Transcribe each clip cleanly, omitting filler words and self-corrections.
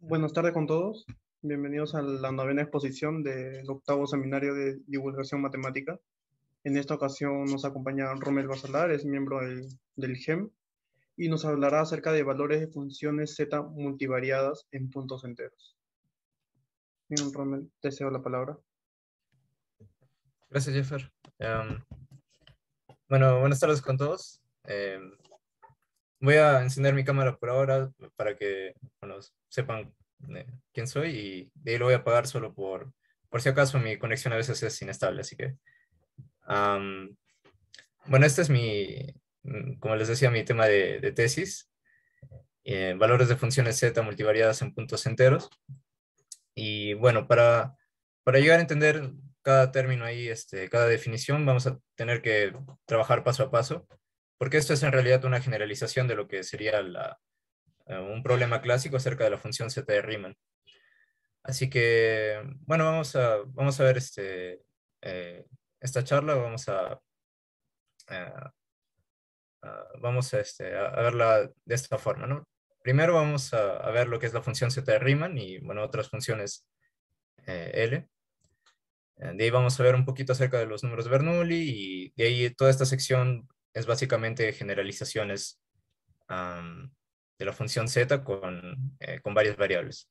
Buenas tardes con todos. Bienvenidos a la novena exposición del octavo seminario de divulgación matemática. En esta ocasión nos acompaña Rommel Basalar, es miembro del GEM, y nos hablará acerca de valores de funciones z multivariadas en puntos enteros. Bien, Rommel, te cedo la palabra. Gracias, Jeffer. Bueno, buenas tardes con todos. Voy a encender mi cámara por ahora para que sepan quién soy, y de ahí lo voy a apagar solo por si acaso mi conexión a veces es inestable. Así que, bueno, este es como les decía, mi tema de tesis, valores de funciones z multivariadas en puntos enteros. Y bueno, para llegar a entender cada término ahí, cada definición, vamos a tener que trabajar paso a paso, porque esto es en realidad una generalización de lo que sería un problema clásico acerca de la función z de Riemann. Así que, bueno, vamos a ver esta charla, a- a verla de esta forma, ¿no? Primero vamos a ver lo que es la función z de Riemann y, bueno, otras funciones L. De ahí vamos a ver un poquito acerca de los números Bernoulli, y de ahí toda esta sección es básicamente generalizaciones am, de la función z con varias variables.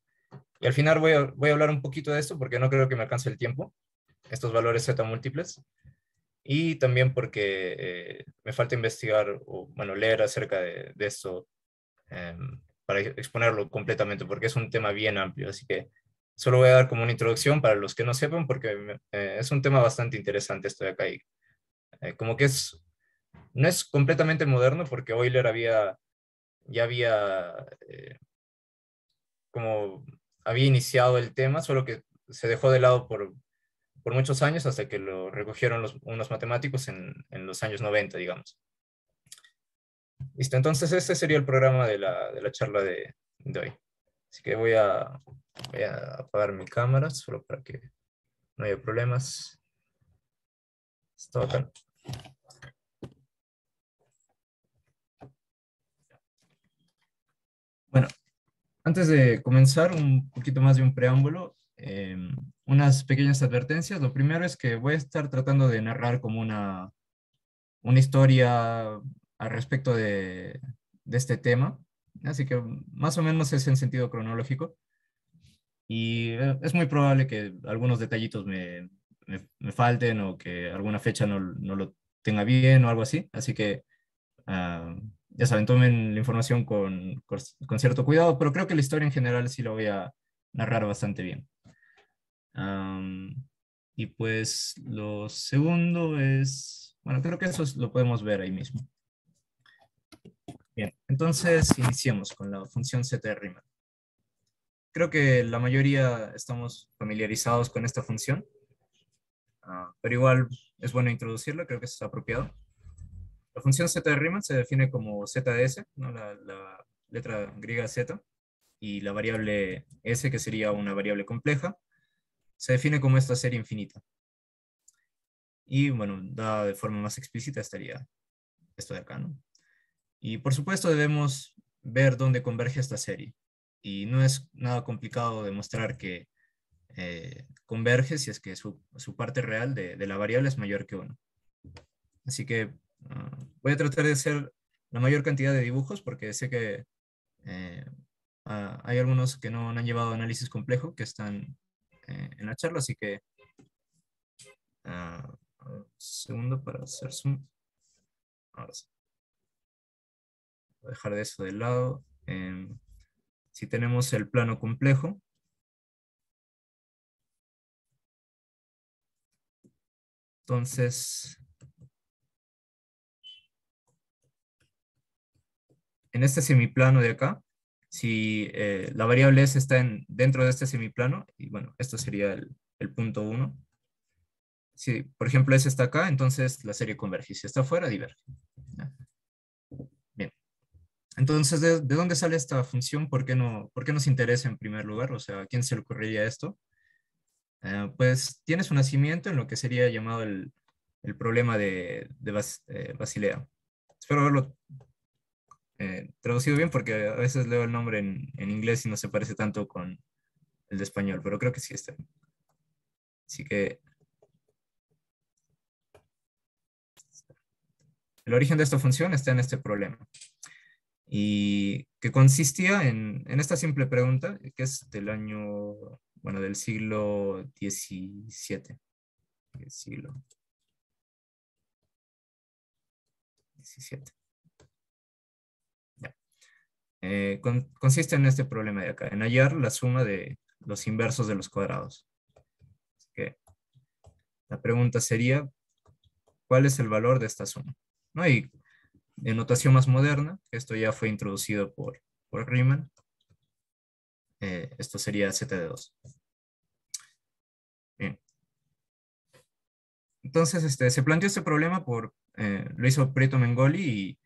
Y al final voy a hablar un poquito de esto porque no creo que me alcance el tiempo, estos valores z múltiples, y también porque me falta investigar o, bueno, leer acerca de esto para exponerlo completamente, porque es un tema bien amplio. Así que solo voy a dar como una introducción para los que no sepan, porque es un tema bastante interesante esto de acá. Y como que no es completamente moderno, porque Euler ya como había iniciado el tema, solo que se dejó de lado por muchos años hasta que lo recogieron unos matemáticos en los años 90, digamos. Listo, entonces este sería el programa de la charla de hoy. Así que voy a apagar mi cámara solo para que no haya problemas. Está bacán. Bueno, antes de comenzar, un poquito más de un preámbulo, unas pequeñas advertencias. Lo primero es que voy a estar tratando de narrar como una historia al respecto de este tema, así que más o menos es en sentido cronológico. Y es muy probable que algunos detallitos me falten, o que alguna fecha no lo tenga bien o algo así. Así que, ya saben, tomen la información con cierto cuidado, pero creo que la historia en general sí la voy a narrar bastante bien. Am, y pues lo segundo es, bueno, creo que lo podemos ver ahí mismo. Bien, entonces iniciemos con la función z de Riemann. Creo que la mayoría estamos familiarizados con esta función. Pero igual es bueno introducirla, creo que es apropiado. La función z de Riemann se define como z de s, ¿no? La letra griega z, y la variable s, que sería una variable compleja, se define como esta serie infinita. Y bueno, dada de forma más explícita estaría esto de acá, ¿no? Y por supuesto debemos ver dónde converge esta serie. Y no es nada complicado demostrar que converge si es que su parte real de la variable es mayor que 1. Así que voy a tratar de hacer la mayor cantidad de dibujos, porque sé que eh, hay algunos que no han llevado análisis complejo que están en la charla, así que a ver, un segundo para hacer zoom. Ahora sí, voy a dejar de eso de lado. Si tenemos el plano complejo, entonces en este semiplano de acá, si la variable s está dentro de este semiplano, y bueno, esto sería el punto 1. Si, por ejemplo, s está acá, entonces la serie converge. Si está afuera, diverge. ¿Ya? Bien. Entonces, ¿de dónde sale esta función? ¿Por qué nos interesa en primer lugar? O sea, ¿a quién se le ocurriría esto? Pues tiene su nacimiento en lo que sería llamado el problema de Basilea. Espero haberlo traducido bien porque a veces leo el nombre en inglés y no se parece tanto con el de español, pero creo que sí está bien. Así que el origen de esta función está en este problema. Y que consistía en esta simple pregunta, que es del año, bueno, del siglo XVII. Siglo XVII. Ya. Consiste en este problema de acá, en hallar la suma de los inversos de los cuadrados. Así que la pregunta sería, ¿cuál es el valor de esta suma? ¿No? Y en notación más moderna, esto ya fue introducido por Riemann, esto sería z de 2. Bien. Entonces, se planteó este problema lo hizo Prieto Mengoli y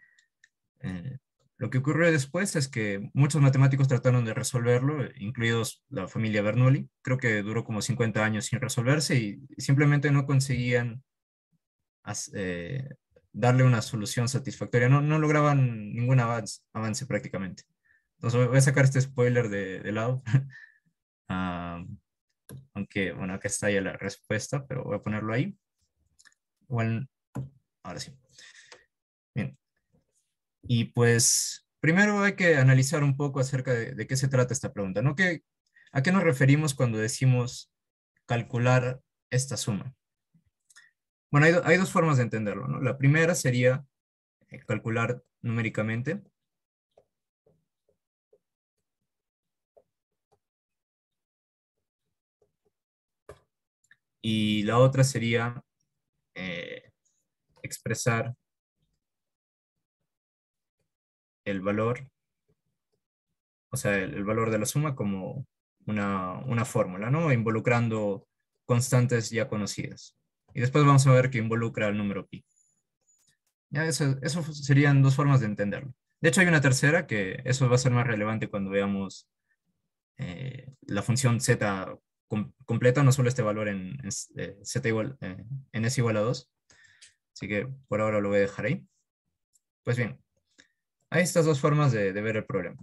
lo que ocurrió después es que muchos matemáticos trataron de resolverlo, incluidos la familia Bernoulli. Creo que duró como 50 años sin resolverse y simplemente no conseguían darle una solución satisfactoria. No lograban ningún avance prácticamente. Entonces voy a sacar este spoiler de lado. Ah, aunque, bueno, acá está ya la respuesta, pero voy a ponerlo ahí. Igual, ahora sí. Bien. Y pues, primero hay que analizar un poco acerca de qué se trata esta pregunta, ¿no? ¿A qué nos referimos cuando decimos calcular esta suma? Bueno, hay dos formas de entenderlo, ¿no? La primera sería calcular numéricamente. Y la otra sería expresar el valor, o sea, el valor de la suma como una fórmula, ¿no? Involucrando constantes ya conocidas. Y después vamos a ver que involucra el número pi. Ya eso serían dos formas de entenderlo. De hecho, hay una tercera que eso va a ser más relevante cuando veamos la función z completa, no solo este valor z igual, en s igual a 2. Así que por ahora lo voy a dejar ahí. Pues bien, hay estas dos formas de ver el problema.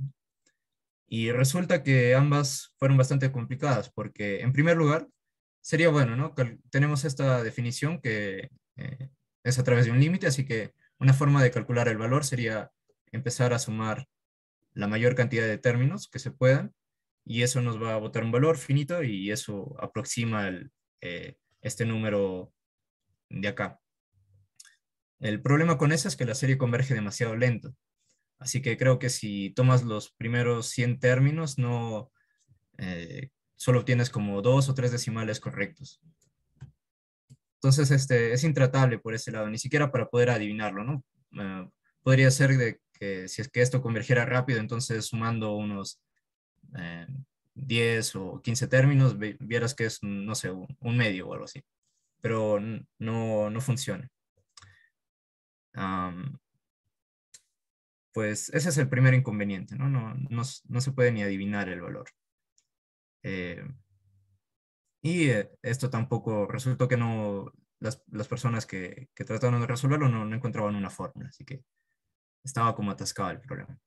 Y resulta que ambas fueron bastante complicadas porque, en primer lugar, sería bueno, ¿no? Tenemos esta definición que es a través de un límite, así que una forma de calcular el valor sería empezar a sumar la mayor cantidad de términos que se puedan y eso nos va a botar un valor finito y eso aproxima este número de acá. El problema con eso es que la serie converge demasiado lento. Así que creo que si tomas los primeros 100 términos, no solo obtienes como 2 o 3 decimales correctos. Entonces, es intratable por ese lado, ni siquiera para poder adivinarlo, ¿no? Podría ser de que si es que esto convergiera rápido, entonces sumando unos eh, 10 o 15 términos, vieras que es, no sé, un medio o algo así. Pero no funciona. Pues ese es el primer inconveniente, ¿no? No se puede ni adivinar el valor. Eh, y esto tampoco resultó que las personas que trataron de resolverlo no encontraban una fórmula, así que estaba como atascado el problema.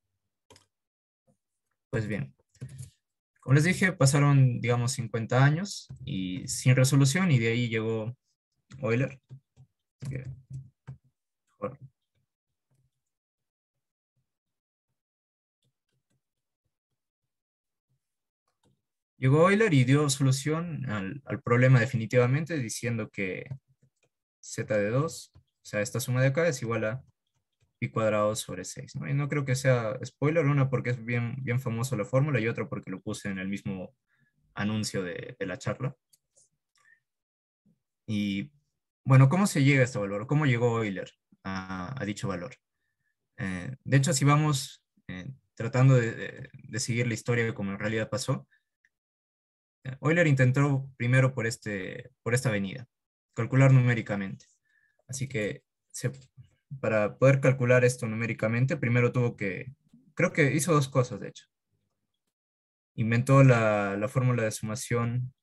Pues bien, como les dije, pasaron, digamos, 50 años y sin resolución y de ahí llegó Euler. Que, bueno, llegó Euler y dio solución al problema definitivamente diciendo que z de 2, o sea, esta suma de acá es igual a pi cuadrado sobre 6, ¿no? Y no creo que sea spoiler, una porque es bien famoso la fórmula y otra porque lo puse en el mismo anuncio de la charla. Y bueno, ¿cómo se llega a este valor? ¿Cómo llegó Euler a dicho valor? De hecho, si vamos tratando de seguir la historia como en realidad pasó, Euler intentó primero por esta avenida, calcular numéricamente. Así que para poder calcular esto numéricamente, primero creo que hizo dos cosas, de hecho. Inventó la fórmula de sumación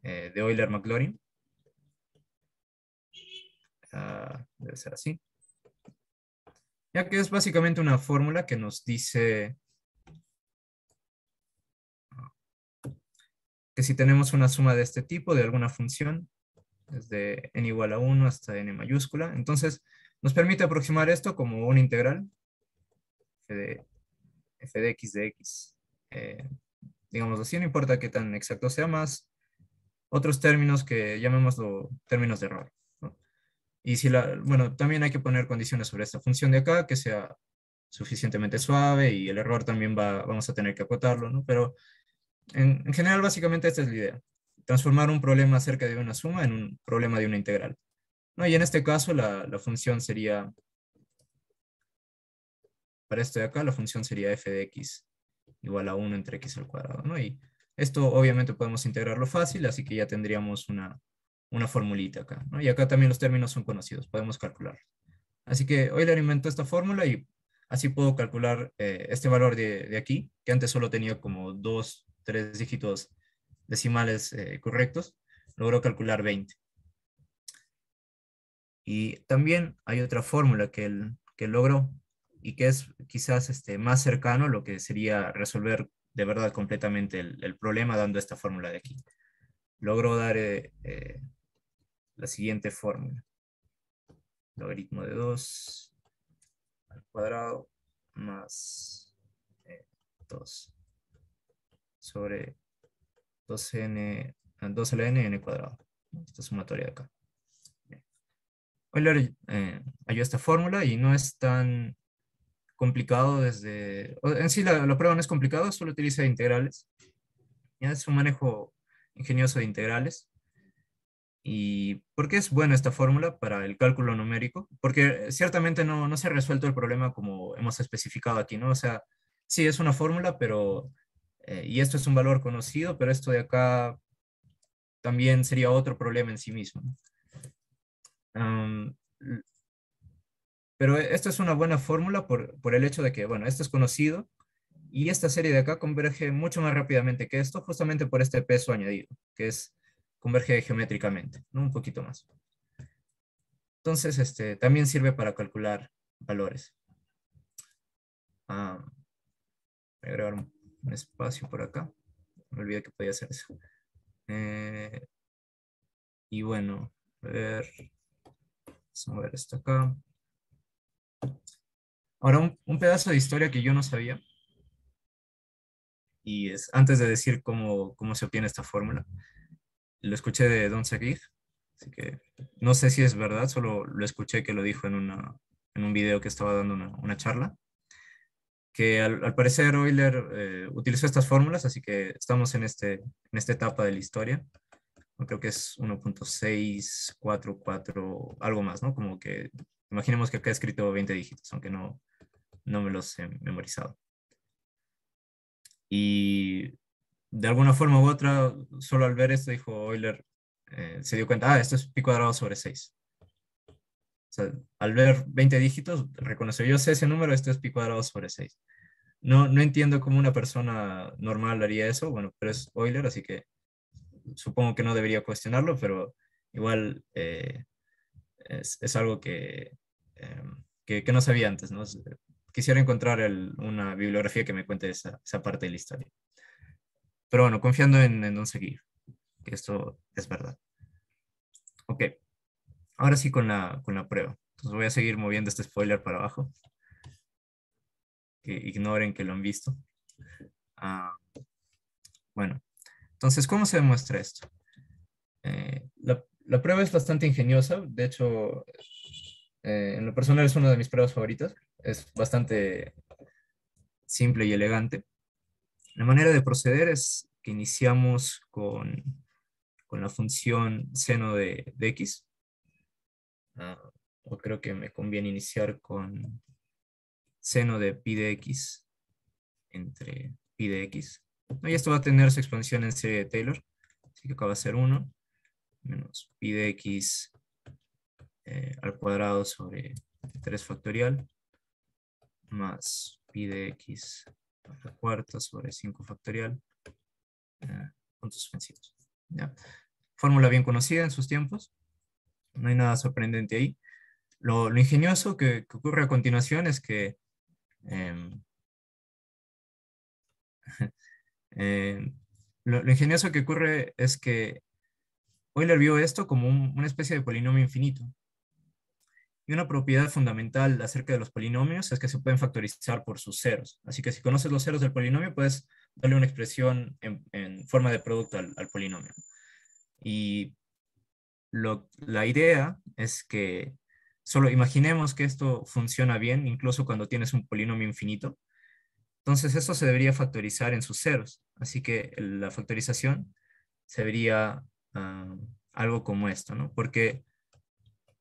de Euler-Maclaurin. Debe ser así. ya que es básicamente una fórmula que nos dice que si tenemos una suma de este tipo de alguna función, desde n igual a 1 hasta n mayúscula, entonces nos permite aproximar esto como una integral f de x de x. Digamos así, no importa qué tan exacto sea, más otros términos que llamémoslo términos de error, ¿no? Y si bueno, también hay que poner condiciones sobre esta función de acá, que sea suficientemente suave, y el error también vamos a tener que acotarlo, ¿no? Pero en general, básicamente esta es la idea. Transformar un problema acerca de una suma en un problema de una integral, ¿no? Y en este caso la función sería, para esto de acá, la función sería f de x igual a 1 entre x al cuadrado, ¿no? Y esto obviamente podemos integrarlo fácil, así que ya tendríamos una formulita acá, ¿no? Y acá también los términos son conocidos, podemos calcular. Así que hoy le invento esta fórmula y así puedo calcular este valor de aquí, que antes solo tenía como 2, 3 dígitos decimales correctos, logro calcular 20. Y también hay otra fórmula que logró y que es quizás más cercano a lo que sería resolver de verdad completamente el problema dando esta fórmula de aquí. Logró dar la siguiente fórmula. Logaritmo de 2 al cuadrado más 2 sobre 2n, 2 a la n cuadrado. Esta sumatoria de acá. Euler halló esta fórmula y no es tan complicado en sí la prueba no es complicado, solo utiliza integrales. Ya es un manejo ingenioso de integrales. ¿Y por qué es buena esta fórmula para el cálculo numérico? Porque ciertamente no se ha resuelto el problema como hemos especificado aquí, ¿no? O sea, sí es una fórmula, pero, y esto es un valor conocido, pero esto de acá también sería otro problema en sí mismo, ¿no? Am, pero esto es una buena fórmula por el hecho de que, bueno, esto es conocido y esta serie de acá converge mucho más rápidamente que esto, justamente por este peso añadido, que es converge geométricamente, ¿no? Un poquito más. Entonces, también sirve para calcular valores. Voy a agregar un espacio por acá. Me olvidé que podía hacer eso. Y bueno, vamos a ver esto acá. Ahora, un pedazo de historia que yo no sabía, y es antes de decir cómo se obtiene esta fórmula, lo escuché de Don Seguig, así que no sé si es verdad, solo lo escuché que lo dijo en un video que estaba dando una charla, que al parecer Euler utilizó estas fórmulas, así que estamos en esta etapa de la historia. No, creo que es 1.644, algo más, ¿no? Como que imaginemos que acá he escrito 20 dígitos, aunque no me los he memorizado. Y de alguna forma u otra, solo al ver esto, dijo Euler, se dio cuenta, esto es pi cuadrado sobre 6. O sea, al ver 20 dígitos, reconoció, yo sé ese número, esto es pi cuadrado sobre 6. No entiendo cómo una persona normal haría eso, bueno, pero es Euler, así que supongo que no debería cuestionarlo, pero igual es algo que no sabía antes, ¿no? Quisiera encontrar una bibliografía que me cuente esa parte de la historia. Pero bueno, confiando en Don Seguir, que esto es verdad. Ok, ahora sí con la prueba. Entonces voy a seguir moviendo este spoiler para abajo. Que ignoren que lo han visto. Bueno, entonces, ¿cómo se demuestra esto? La prueba es bastante ingeniosa. De hecho, en lo personal es una de mis pruebas favoritas. Es bastante simple y elegante. La manera de proceder es que iniciamos con la función seno de x. O creo que me conviene iniciar con seno de pi de x entre pi de x. ¿No? Y esto va a tener su expansión en serie de Taylor. Así que acá va a ser 1 menos pi de x al cuadrado sobre 3 factorial más pi de x a la cuarta sobre 5 factorial, puntos suspensivos. ¿Ya? Fórmula bien conocida en sus tiempos, no hay nada sorprendente ahí. Lo ingenioso que ocurre a continuación es que em, em, lo ingenioso que ocurre es que Euler vio esto como una especie de polinomio infinito. Y una propiedad fundamental acerca de los polinomios es que se pueden factorizar por sus ceros. Así que si conoces los ceros del polinomio, puedes darle una expresión en forma de producto al polinomio. Y la idea es que solo imaginemos que esto funciona bien, incluso cuando tienes un polinomio infinito. Entonces esto se debería factorizar en sus ceros. Así que la factorización se vería algo como esto, ¿no? Porque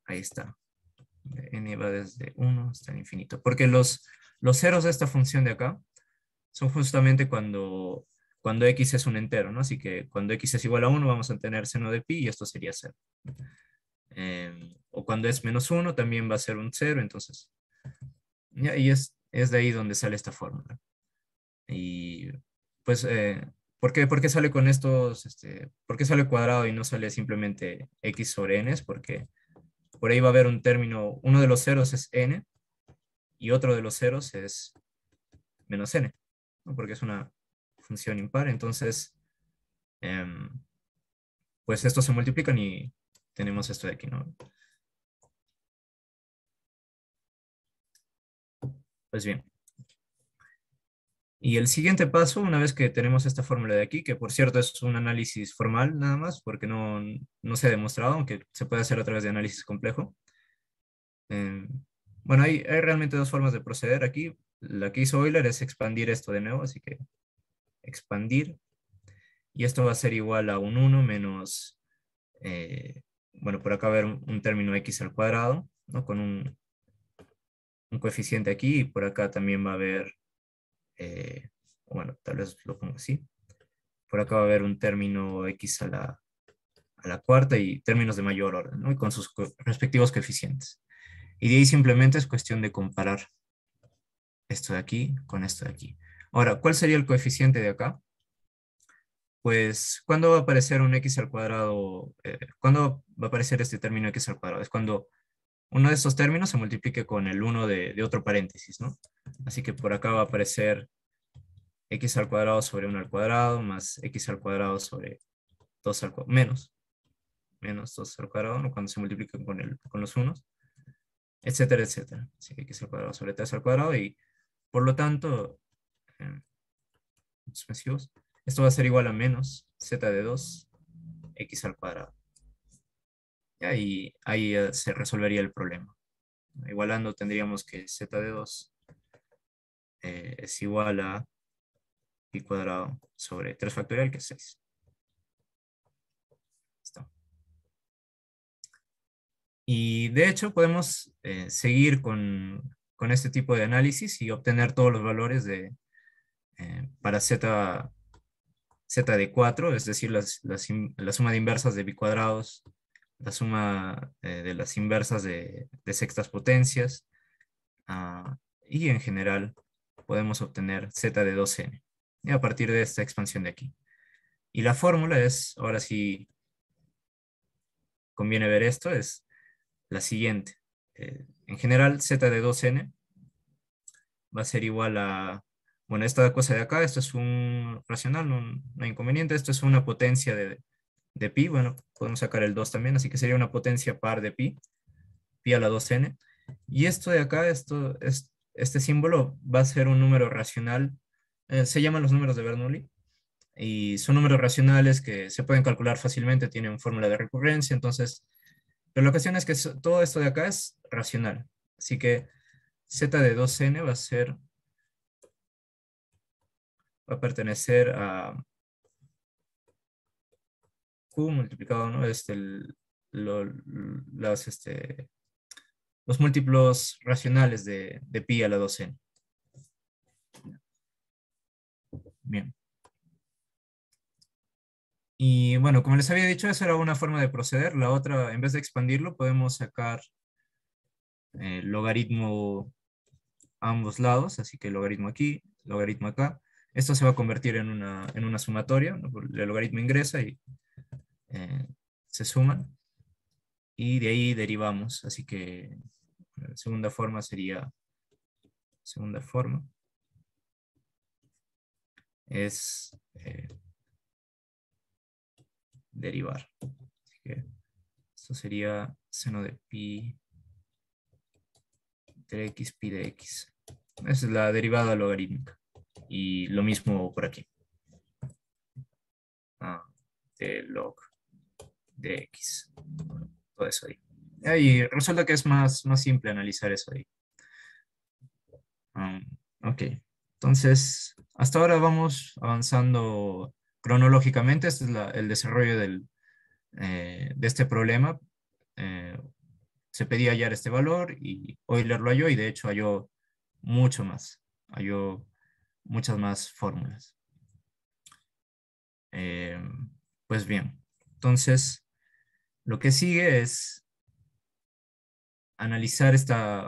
ahí está. N va desde 1 hasta el infinito. Porque los ceros de esta función de acá son justamente cuando x es un entero, ¿no? Así que cuando x es igual a 1 vamos a tener seno de pi y esto sería 0. O cuando es menos 1 también va a ser un 0, entonces. Ya, y es de ahí donde sale esta fórmula. Y pues, por qué sale con estos, por qué sale cuadrado y no sale simplemente x sobre n? Es porque por ahí va a haber un término, uno de los ceros es n y otro de los ceros es menos n, ¿no? Porque es una función impar, entonces, em, pues estos se multiplican y tenemos esto de aquí, ¿no? Pues bien. Y el siguiente paso, una vez que tenemos esta fórmula de aquí, que por cierto es un análisis formal nada más, porque no se ha demostrado, aunque se puede hacer a través de análisis complejo. em, bueno, hay realmente dos formas de proceder aquí. La que hizo Euler es expandir esto de nuevo, así que expandir. Y esto va a ser igual a un 1 menos, bueno, por acá va a haber un término x al cuadrado, ¿no? Con un coeficiente aquí, y por acá también va a haber, bueno, tal vez lo pongo así. Por acá va a haber un término x a la cuarta y términos de mayor orden, ¿no? Y con sus respectivos coeficientes. Y de ahí simplemente es cuestión de comparar esto de aquí con esto de aquí. Ahora, ¿cuál sería el coeficiente de acá? Pues, ¿cuándo va a aparecer un x al cuadrado? ¿Cuándo va a aparecer este término x al cuadrado? Es cuando uno de estos términos se multiplique con el 1 de otro paréntesis, ¿no? Así que por acá va a aparecer x al cuadrado sobre 1 al cuadrado más x al cuadrado sobre 2 al cuadrado, menos 2 al cuadrado, ¿no? Cuando se multipliquen con los unos, etcétera, etcétera. Así que x al cuadrado sobre 3 al cuadrado y por lo tanto, eh, suspensivos, esto va a ser igual a menos z de 2 x al cuadrado. Y ahí se resolvería el problema. Igualando tendríamos que z de 2 es igual a pi cuadrado sobre 3 factorial, que es 6. Listo. Y de hecho podemos seguir con este tipo de análisis y obtener todos los valores para z de 4, es decir, la suma de inversas de bicuadrados, la suma de las inversas de sextas potencias, y en general podemos obtener z de 2n, y a partir de esta expansión de aquí. Y la fórmula es, ahora sí conviene ver esto, es la siguiente. En general, z de 2n va a ser igual a, bueno, esta cosa de acá, esto es un racional, no hay inconveniente, esto es una potencia de pi, bueno, podemos sacar el 2 también, así que sería una potencia par de pi a la 2n. Y esto de acá, este símbolo va a ser un número racional, se llaman los números de Bernoulli, y son números racionales que se pueden calcular fácilmente, tienen fórmula de recurrencia, entonces, pero la cuestión es que todo esto de acá es racional, así que z de 2n va a pertenecer a q multiplicado, ¿no? Lo- las, los múltiplos racionales de pi a la 2n. Bien. Y bueno, como les había dicho, esa era una forma de proceder. La otra, en vez de expandirlo, podemos sacar logaritmo a ambos lados, así que logaritmo aquí, logaritmo acá. Esto se va a convertir en una sumatoria, ¿no? El logaritmo ingresa y eh, se suman, y de ahí derivamos. Así que segunda forma sería, segunda forma es derivar. Así que esto sería seno de pi de x, pi de x. Esa es la derivada logarítmica. Y lo mismo por aquí. De log de x. Todo eso ahí. Y resulta que es más simple analizar eso ahí. Ok. Entonces, hasta ahora vamos avanzando cronológicamente. Este es el desarrollo de este problema. Se pedía hallar este valor y Euler lo halló y de hecho halló mucho más. Halló muchas más fórmulas. Pues bien, entonces lo que sigue es analizar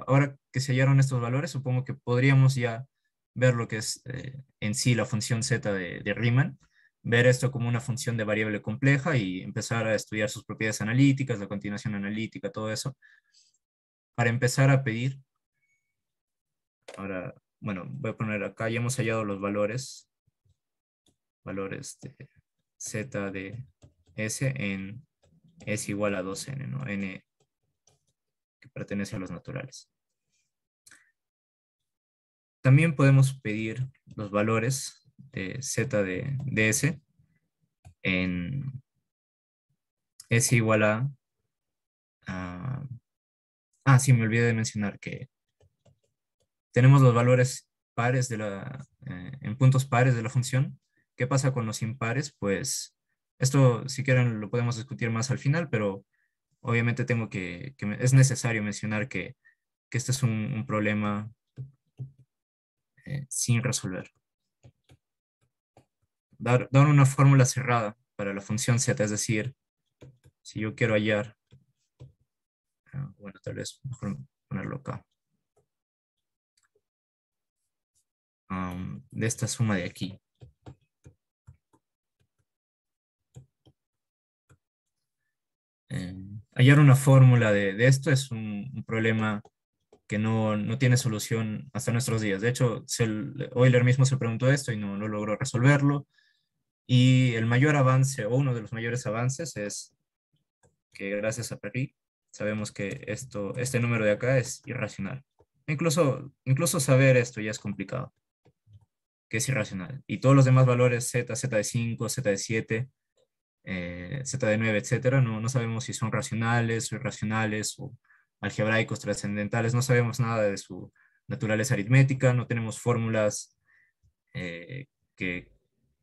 ahora que se hallaron estos valores, supongo que podríamos ya ver lo que es en sí la función z de Riemann, ver esto como una función de variable compleja y empezar a estudiar sus propiedades analíticas, la continuación analítica, todo eso, para empezar a pedir. Ahora, bueno, voy a poner acá, ya hemos hallado los valores de z de s en s igual a 2n, ¿no? N que pertenece a los naturales. También podemos pedir los valores de z de s en s igual sí, me olvidé de mencionar que tenemos los valores pares en puntos pares de la función. ¿Qué pasa con los impares? Pues esto, si quieren, lo podemos discutir más al final, pero obviamente es necesario mencionar que este es un problema sin resolver. Dar una fórmula cerrada para la función z, es decir, si yo quiero hallar, bueno, tal vez mejor ponerlo acá, de esta suma de aquí. Hallar una fórmula de esto es un problema que no tiene solución hasta nuestros días. De hecho, Euler mismo se preguntó esto y no logró resolverlo. Y el mayor avance, o uno de los mayores avances, es que gracias a Perry sabemos que este número de acá es irracional. Incluso saber esto ya es complicado, que es irracional. Y todos los demás valores, z de 5, z de 7, z de 9, etcétera, no sabemos si son racionales o irracionales o algebraicos, trascendentales, no sabemos nada de su naturaleza aritmética, no tenemos fórmulas eh, que,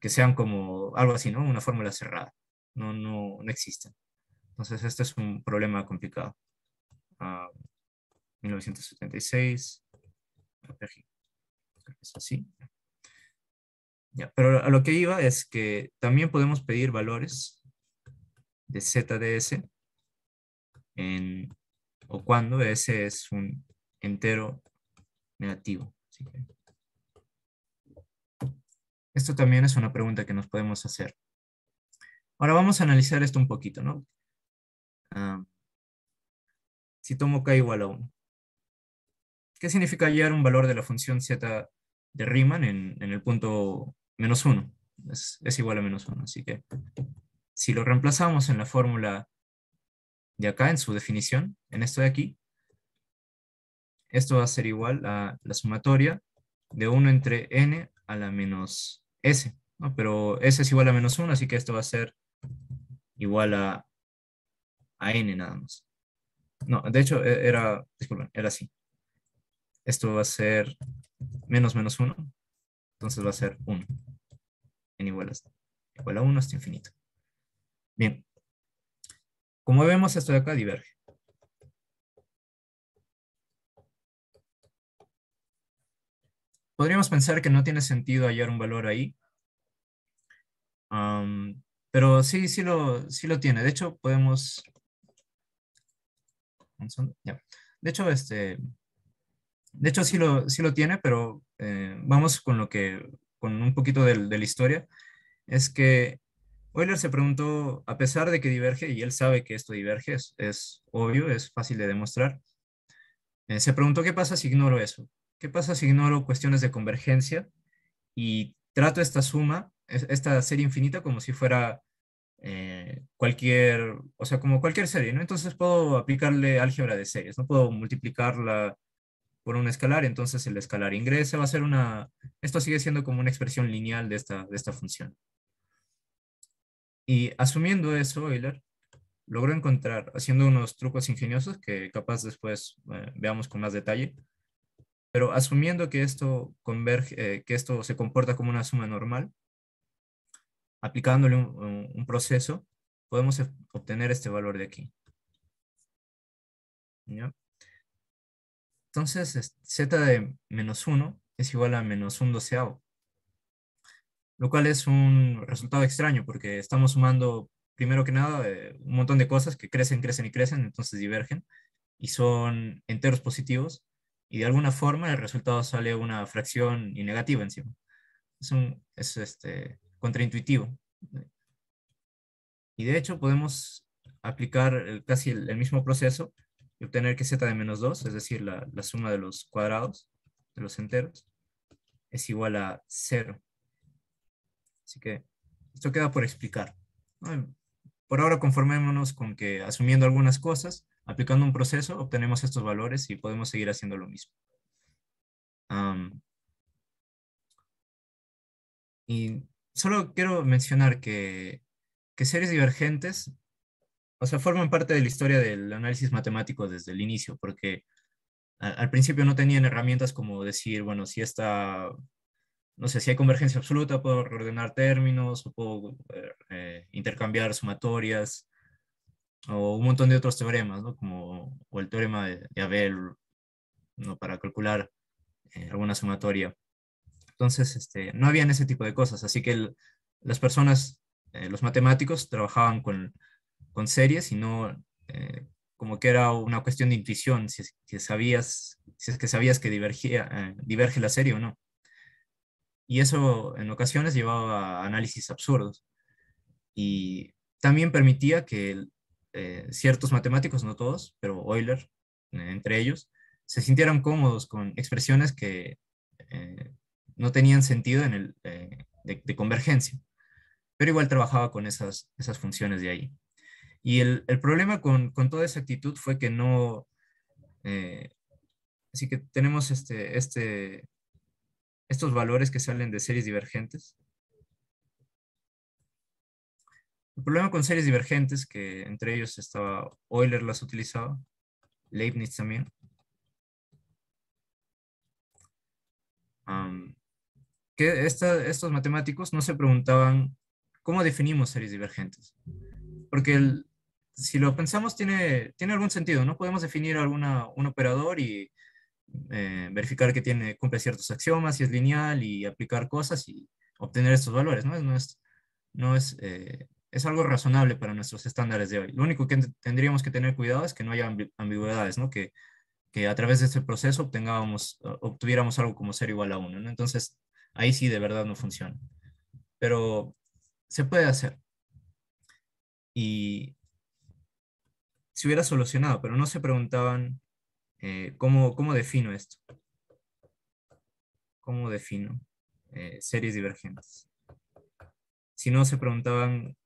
que sean como algo así, ¿no? Una fórmula cerrada. No existen. Entonces, este es un problema complicado. 1976, es así. Ya, pero a lo que iba es que también podemos pedir valores de z de s o cuando s es un entero negativo. Así que esto también es una pregunta que nos podemos hacer. Ahora vamos a analizar esto un poquito, ¿no? Si tomo k igual a 1. ¿Qué significa hallar un valor de la función z de Riemann en el punto -1? Es igual a -1, así que si lo reemplazamos en la fórmula de acá, en su definición, en esto de aquí, esto va a ser igual a la sumatoria de 1 entre n a la menos s, ¿no? Pero s es igual a -1, así que esto va a ser igual a n nada más. No, de hecho, disculpen, era así. Esto va a ser menos menos 1, entonces va a ser 1. N igual a 1 hasta infinito. Bien, como vemos, esto de acá diverge. Podríamos pensar que no tiene sentido hallar un valor ahí, pero sí lo tiene. De hecho, podemos... Ya. De hecho, sí lo tiene, pero vamos con un poquito de la historia. Es que Euler se preguntó, a pesar de que diverge, y él sabe que esto diverge, es obvio, es fácil de demostrar, Se preguntó qué pasa si ignoro eso. ¿Qué pasa si ignoro cuestiones de convergencia y trato esta suma, esta serie infinita, como si fuera cualquier, o sea, como cualquier serie, ¿no? Entonces puedo aplicarle álgebra de series, ¿no? Puedo multiplicarla por un escalar, entonces el escalar ingresa, va a ser esto sigue siendo como una expresión lineal de esta función. Y asumiendo eso, Euler logró encontrar, haciendo unos trucos ingeniosos que capaz después veamos con más detalle, pero asumiendo que esto converge, que esto se comporta como una suma normal, aplicándole un proceso, podemos obtener este valor de aquí. ¿Ya? Entonces, z de menos 1 es igual a menos un doceavo, lo cual es un resultado extraño porque estamos sumando, primero que nada, un montón de cosas que crecen, crecen y crecen, entonces divergen, y son enteros positivos, y de alguna forma el resultado sale una fracción y negativa encima. Es contraintuitivo. Y de hecho podemos aplicar casi el mismo proceso y obtener que z de menos 2, es decir, la suma de los cuadrados, de los enteros, es igual a cero. Así que esto queda por explicar, ¿no? Por ahora conformémonos con que asumiendo algunas cosas, aplicando un proceso, obtenemos estos valores y podemos seguir haciendo lo mismo. Y solo quiero mencionar que series divergentes, o sea, forman parte de la historia del análisis matemático desde el inicio, porque al principio no tenían herramientas como decir, bueno, si esta, no sé, si hay convergencia absoluta, puedo reordenar términos, o puedo intercambiar sumatorias, o un montón de otros teoremas, ¿no? Como o el teorema de Abel, ¿no? Para calcular alguna sumatoria. Entonces, no habían ese tipo de cosas, así que las personas, los matemáticos, trabajaban con series y no como que era una cuestión de intuición, si es que sabías que diverge la serie o no. Y eso en ocasiones llevaba a análisis absurdos. Y también permitía que ciertos matemáticos, no todos, pero Euler, entre ellos, se sintieran cómodos con expresiones que eh, no tenían sentido de convergencia, pero igual trabajaba con esas funciones de ahí. Y el problema con toda esa actitud fue que no, eh, así que tenemos estos valores que salen de series divergentes. El problema con series divergentes, que entre ellos estaba Euler las utilizaba, Leibniz también, am, que estos matemáticos no se preguntaban cómo definimos series divergentes. Porque si lo pensamos tiene algún sentido, ¿no? Podemos definir un operador y verificar que cumple ciertos axiomas y es lineal y aplicar cosas y obtener estos valores, ¿no? Es algo razonable para nuestros estándares de hoy. Lo único que tendríamos que tener cuidado es que no haya ambigüedades, ¿no? Que a través de este proceso obtuviéramos algo como ser igual a uno, ¿no? Entonces, ahí sí de verdad no funciona. Pero se puede hacer. Y se hubiera solucionado, pero no se preguntaban cómo defino esto, cómo defino series divergentes. Si no, se preguntaban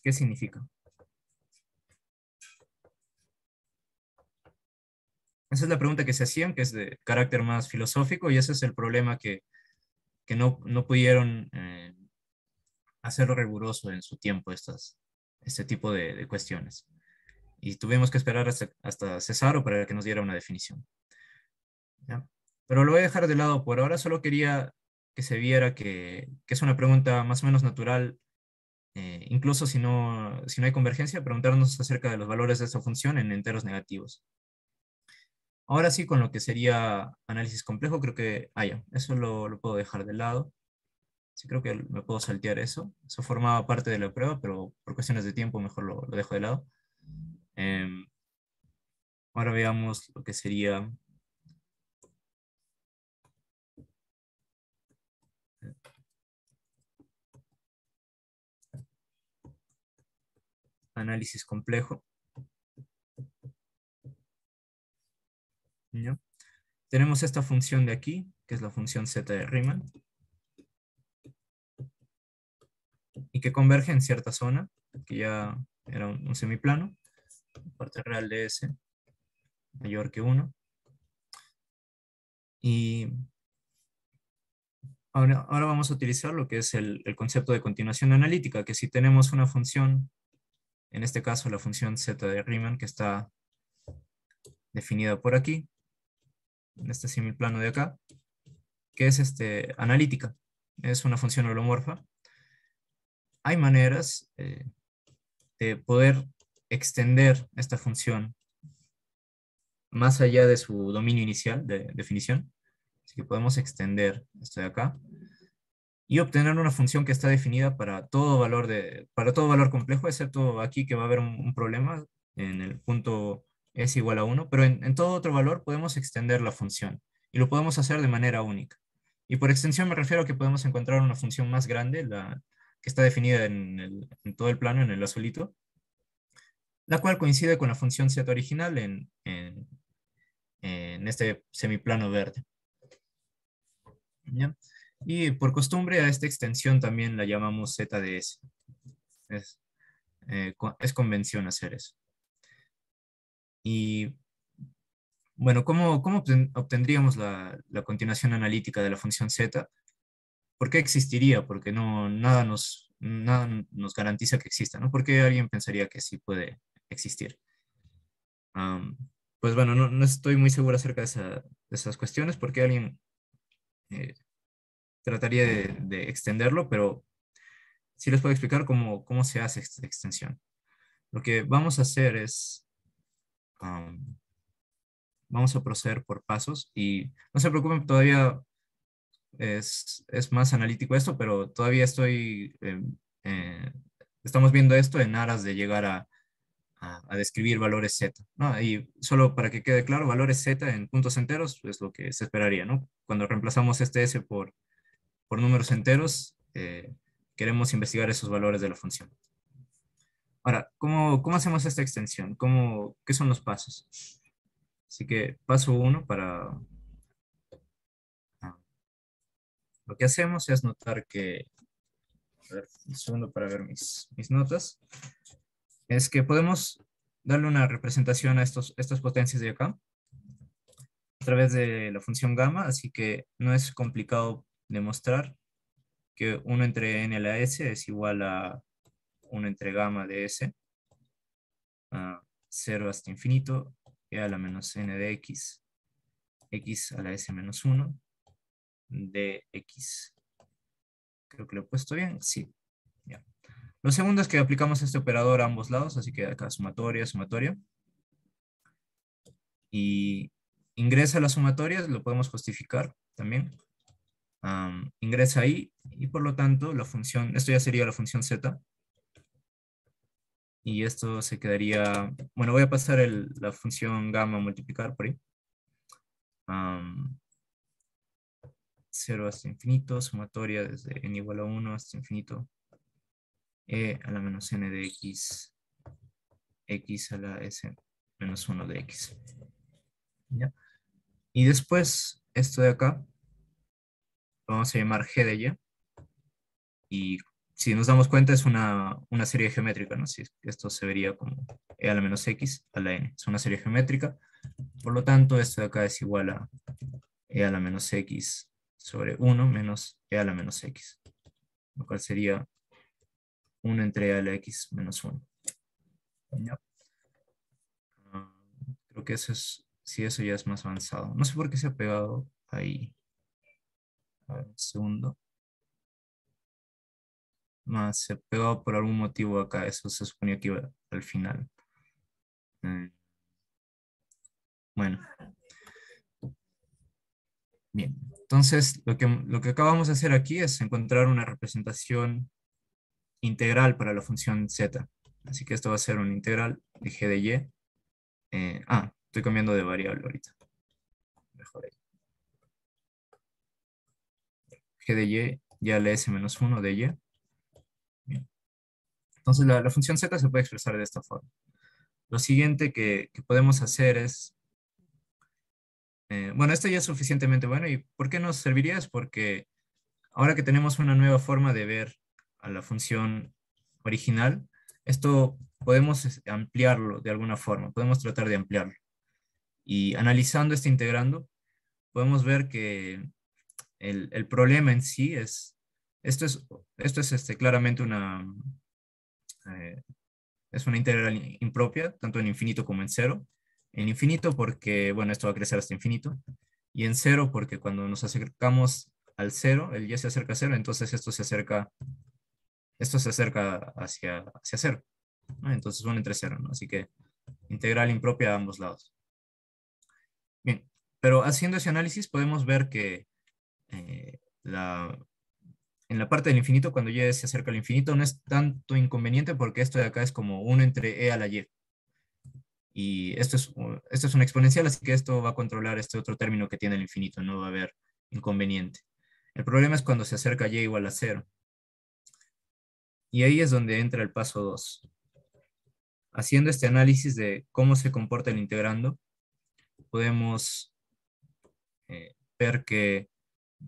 qué significa. Esa es la pregunta que se hacían, que es de carácter más filosófico, y ese es el problema que no pudieron hacerlo riguroso en su tiempo, este tipo de cuestiones. Y tuvimos que esperar hasta Cesaro para que nos diera una definición. ¿Ya? Pero lo voy a dejar de lado por ahora, solo quería que se viera que es una pregunta más o menos natural, incluso si no hay convergencia, preguntarnos acerca de los valores de esta función en enteros negativos. Ahora sí, con lo que sería análisis complejo, creo que, ya, eso lo puedo dejar de lado. Sí, creo que me puedo saltear eso. Eso formaba parte de la prueba, pero por cuestiones de tiempo mejor lo dejo de lado. Em, Ahora veamos lo que sería análisis complejo. ¿Ya? Tenemos esta función de aquí, que es la función z de Riemann, y que converge en cierta zona, que ya era un semiplano, parte real de S mayor que 1. Y ahora vamos a utilizar lo que es el concepto de continuación analítica, que si tenemos una función, en este caso la función z de Riemann, que está definida por aquí, en este semiplano de acá, que es analítica, es una función holomorfa. Hay maneras de poder extender esta función más allá de su dominio inicial de definición. Así que podemos extender esto de acá y obtener una función que está definida para todo valor complejo, excepto aquí que va a haber un problema en el punto s igual a 1, pero en todo otro valor podemos extender la función y lo podemos hacer de manera única. Y por extensión me refiero a que podemos encontrar una función más grande, la que está definida en todo el plano, en el azulito, la cual coincide con la función z original en este semiplano verde. ¿Ya? Y por costumbre a esta extensión también la llamamos z de s. Es convención hacer eso. Y bueno, ¿cómo obtendríamos la continuación analítica de la función z? ¿Por qué existiría? Porque nada nos garantiza que exista, ¿no? ¿Por qué alguien pensaría que sí puede existir? Am, pues bueno, no estoy muy seguro acerca de esas cuestiones, porque alguien eh, trataría de extenderlo, pero sí les puedo explicar cómo se hace esta extensión. Lo que vamos a hacer es, am, vamos a proceder por pasos y no se preocupen, todavía es más analítico esto, pero todavía eh, estamos viendo esto en aras de llegar a describir valores z, ¿no? Y solo para que quede claro, valores z en puntos enteros es lo que se esperaría, ¿no? Cuando reemplazamos este s por números enteros, queremos investigar esos valores de la función. Ahora, ¿cómo hacemos esta extensión? ¿Qué son los pasos? Así que paso 1 ah, lo que hacemos es notar que, a ver, un segundo para ver mis notas, es que podemos darle una representación a estas potencias de acá a través de la función gamma, así que no es complicado demostrar que 1 entre n a la s es igual a 1 entre gamma de s, a 0 hasta infinito, e a la menos n de x, x a la s menos 1, de x. Creo que lo he puesto bien, sí. Ya. Lo segundo es que aplicamos este operador a ambos lados, así que acá sumatoria, sumatoria. Y ingresa las sumatorias, lo podemos justificar también. Ingresa ahí y por lo tanto la función, esto ya sería la función z. Y esto se quedaría, bueno, voy a pasar la función gamma a multiplicar por ahí. 0 hasta infinito, sumatoria desde n igual a 1 hasta infinito, e a la menos n de x, x a la s menos 1 de x. ¿Ya? Y después, esto de acá, lo vamos a llamar g de y. Y si nos damos cuenta, es una serie geométrica, ¿no? Si esto se vería como e a la menos x a la n. Es una serie geométrica. Por lo tanto, esto de acá es igual a e a la menos x sobre 1 menos e a la menos x. Lo cual sería 1 entre e a la x menos 1. ¿Ya? Creo que sí, eso ya es más avanzado. No sé por qué se ha pegado ahí. A ver, un segundo. Más se pegó por algún motivo acá. Eso se suponía que iba al final. Mm, Bueno, bien. Entonces, lo que acabamos de hacer aquí es encontrar una representación integral para la función z. Así que esto va a ser una integral de g de y. Estoy cambiando de variable ahorita. Mejor ahí. G de y, ya la s menos 1 de y. Bien. Entonces, la función z se puede expresar de esta forma. Lo siguiente que podemos hacer es bueno, esto ya es suficientemente bueno. ¿Y por qué nos serviría? Es porque ahora que tenemos una nueva forma de ver a la función original, esto podemos ampliarlo de alguna forma, podemos tratar de ampliarlo. Y analizando este integrando, podemos ver que el problema en sí es, esto es, esto es claramente eh, es una integral impropia, tanto en infinito como en cero. En infinito porque, bueno, esto va a crecer hasta infinito. Y en cero porque cuando nos acercamos al cero, el y se acerca a cero, entonces esto se acerca hacia cero, ¿no? Entonces 1 entre cero, ¿no? Así que integral impropia a ambos lados. Bien, pero haciendo ese análisis podemos ver que eh, en la parte del infinito, cuando y se acerca al infinito, no es tanto inconveniente porque esto de acá es como 1 entre e a la y. Y esto es una exponencial, así que esto va a controlar este otro término que tiene el infinito, no va a haber inconveniente. El problema es cuando se acerca y igual a cero. Y ahí es donde entra el paso 2. Haciendo este análisis de cómo se comporta el integrando, podemos ver que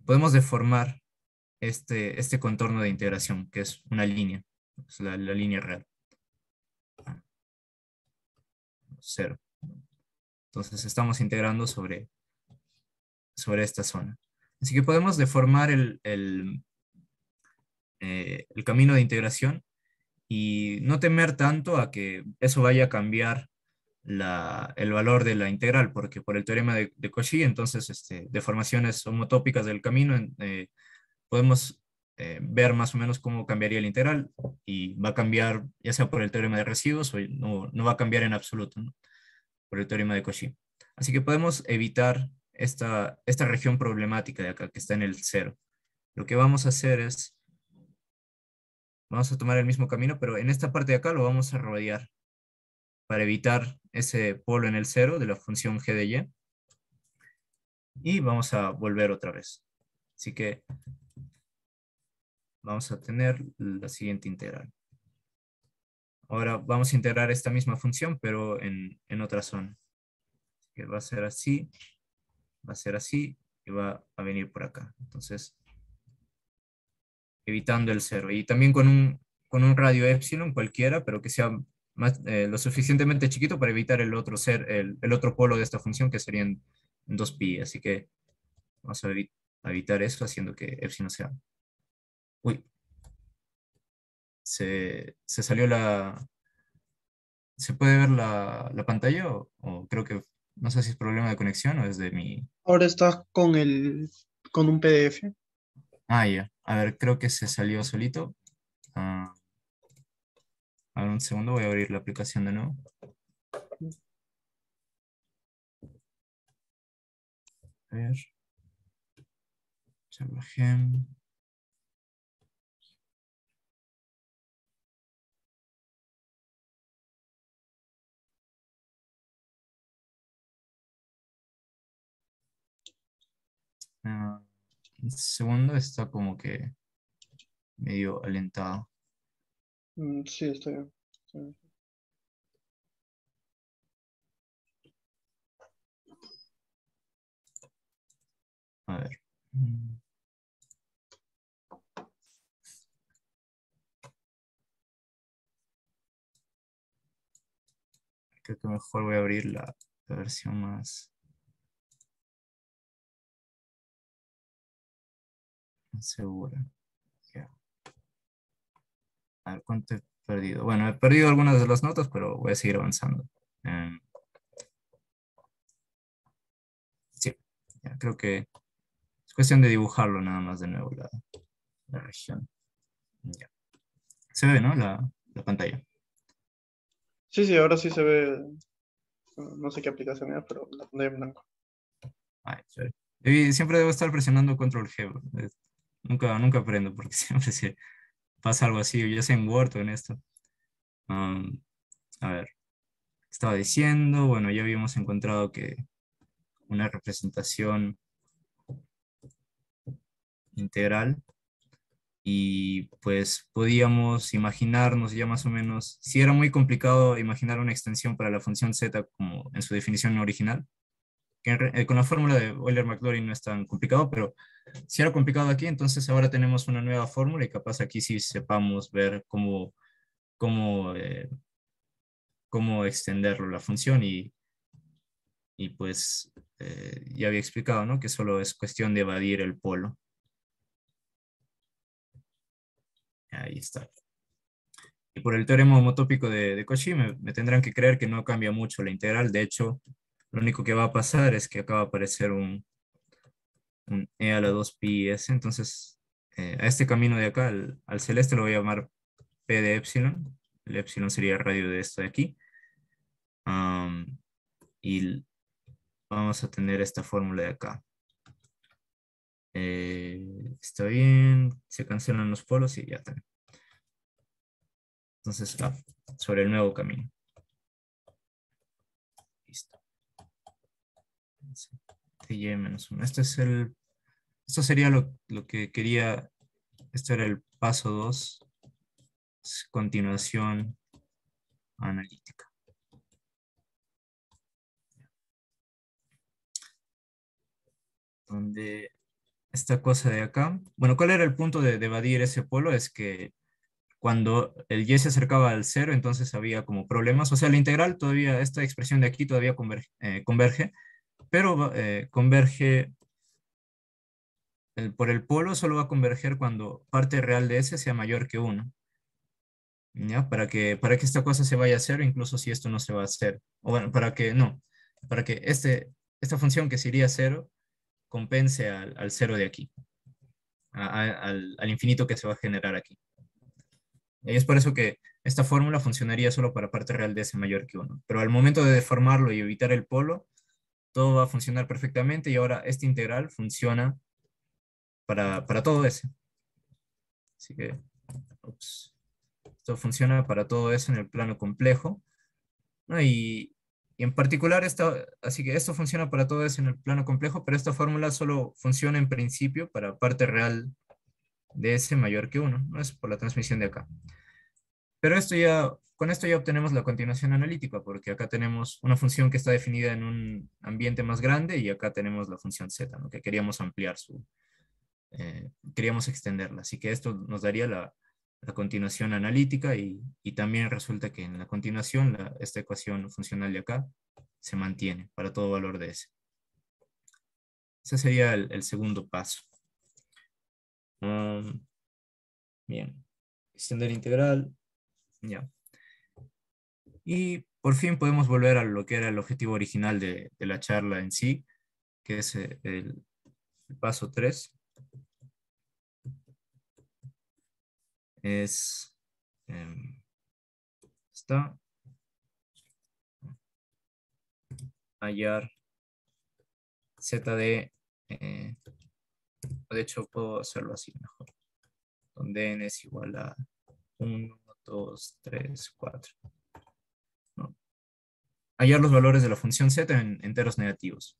podemos deformar este contorno de integración, que es una línea, es la línea real, cero. Entonces estamos integrando sobre esta zona. Así que podemos deformar el camino de integración y no temer tanto a que eso vaya a cambiar el valor de la integral, porque por el teorema de Cauchy, entonces deformaciones homotópicas del camino, podemos ver más o menos cómo cambiaría la integral y va a cambiar ya sea por el teorema de residuos o no va a cambiar en absoluto, ¿no? Por el teorema de Cauchy. Así que podemos evitar esta región problemática de acá que está en el cero. Lo que vamos a hacer es, vamos a tomar el mismo camino, pero en esta parte de acá lo vamos a rodear para evitar ese polo en el cero de la función g de y. Y vamos a volver otra vez. Así que vamos a tener la siguiente integral. Ahora vamos a integrar esta misma función, pero en otra zona. Que va a ser así, va a ser así, y va a venir por acá. Entonces, evitando el cero. Y también con un radio epsilon cualquiera, pero que sea lo suficientemente chiquito para evitar el otro polo de esta función, que serían en 2pi. Así que vamos a evitar eso haciendo que epsilon sea. Uy, se salió ¿Se puede ver la pantalla? O creo que, no sé si es problema de conexión o es de mi... Ahora estás con un PDF. Ah, ya. A ver, creo que se salió solito. Ah, a ver, un segundo, voy a abrir la aplicación de nuevo. A ver. Java Gem. Ah, el segundo está como que medio alentado. Sí, está bien. Está bien. A ver. Creo que mejor voy a abrir la versión más segura. Ya. A ver, ¿cuánto he perdido? Bueno, he perdido algunas de las notas, pero voy a seguir avanzando. Sí, ya, creo que es cuestión de dibujarlo nada más de nuevo, la región. Ya. Se ve, ¿no? La pantalla. Sí, sí, ahora sí se ve. No sé qué aplicación es, pero la pantalla en blanco. Ay, chévere. Y siempre debo estar presionando control G. Nunca aprendo porque siempre se pasa algo así, ya sea en Word o en esto. Um, a ver, estaba diciendo, bueno, ya habíamos encontrado que una representación integral y pues podíamos imaginarnos ya más o menos, si era muy complicado imaginar una extensión para la función z como en su definición original, con la fórmula de Euler-Maclaurin no es tan complicado, pero si era complicado aquí, entonces ahora tenemos una nueva fórmula y capaz aquí sí sepamos ver cómo, eh, cómo extenderlo la función y pues ya había explicado, ¿no? Que solo es cuestión de evadir el polo. Ahí está. Y por el teorema homotópico de Cauchy me tendrán que creer que no cambia mucho la integral. De hecho, lo único que va a pasar es que acá va a aparecer un e a la 2 pi s. Entonces, a este camino de acá, al celeste lo voy a llamar p de epsilon. El epsilon sería el radio de esto de aquí. Y vamos a tener esta fórmula de acá. Está bien, se cancelan los polos y ya está. Entonces, sobre el nuevo camino. Listo. Y menos 1. Esto sería lo que quería. Esto era el paso 2. Continuación analítica. Donde esta cosa de acá. Bueno, ¿cuál era el punto de evadir ese polo? Es que cuando el y se acercaba al 0, entonces había como problemas. O sea, la integral todavía, esta expresión de aquí todavía converge, pero converge por el polo, solo va a converger cuando parte real de S sea mayor que 1. ¿Ya? Para que esta cosa se vaya a 0, incluso si esto no se va a hacer. O bueno, para que esta función que sería 0 compense al 0 de aquí, al infinito que se va a generar aquí. Y es por eso que esta fórmula funcionaría solo para parte real de S mayor que 1. Pero al momento de deformarlo y evitar el polo, todo va a funcionar perfectamente y ahora esta integral funciona para todo S. Así que, esto funciona para todo eso en el plano complejo, ¿no? Y en particular, así que esto funciona para todo eso en el plano complejo, pero esta fórmula solo funciona en principio para parte real de S mayor que 1, ¿no? Es por la transmisión de acá. Pero con esto ya obtenemos la continuación analítica, porque acá tenemos una función que está definida en un ambiente más grande y acá tenemos la función z, ¿no? Que queríamos ampliar queríamos extenderla. Así que esto nos daría la continuación analítica y también resulta que en la continuación esta ecuación funcional de acá se mantiene para todo valor de S. Ese sería el segundo paso. Bien. Extender integral. Ya. Y por fin podemos volver a lo que era el objetivo original de la charla en sí, que es el paso 3. Es hallar z de, de hecho puedo hacerlo así mejor, donde n es igual a 1, 2, 3, 4. ¿No? Hallar los valores de la función z en enteros negativos.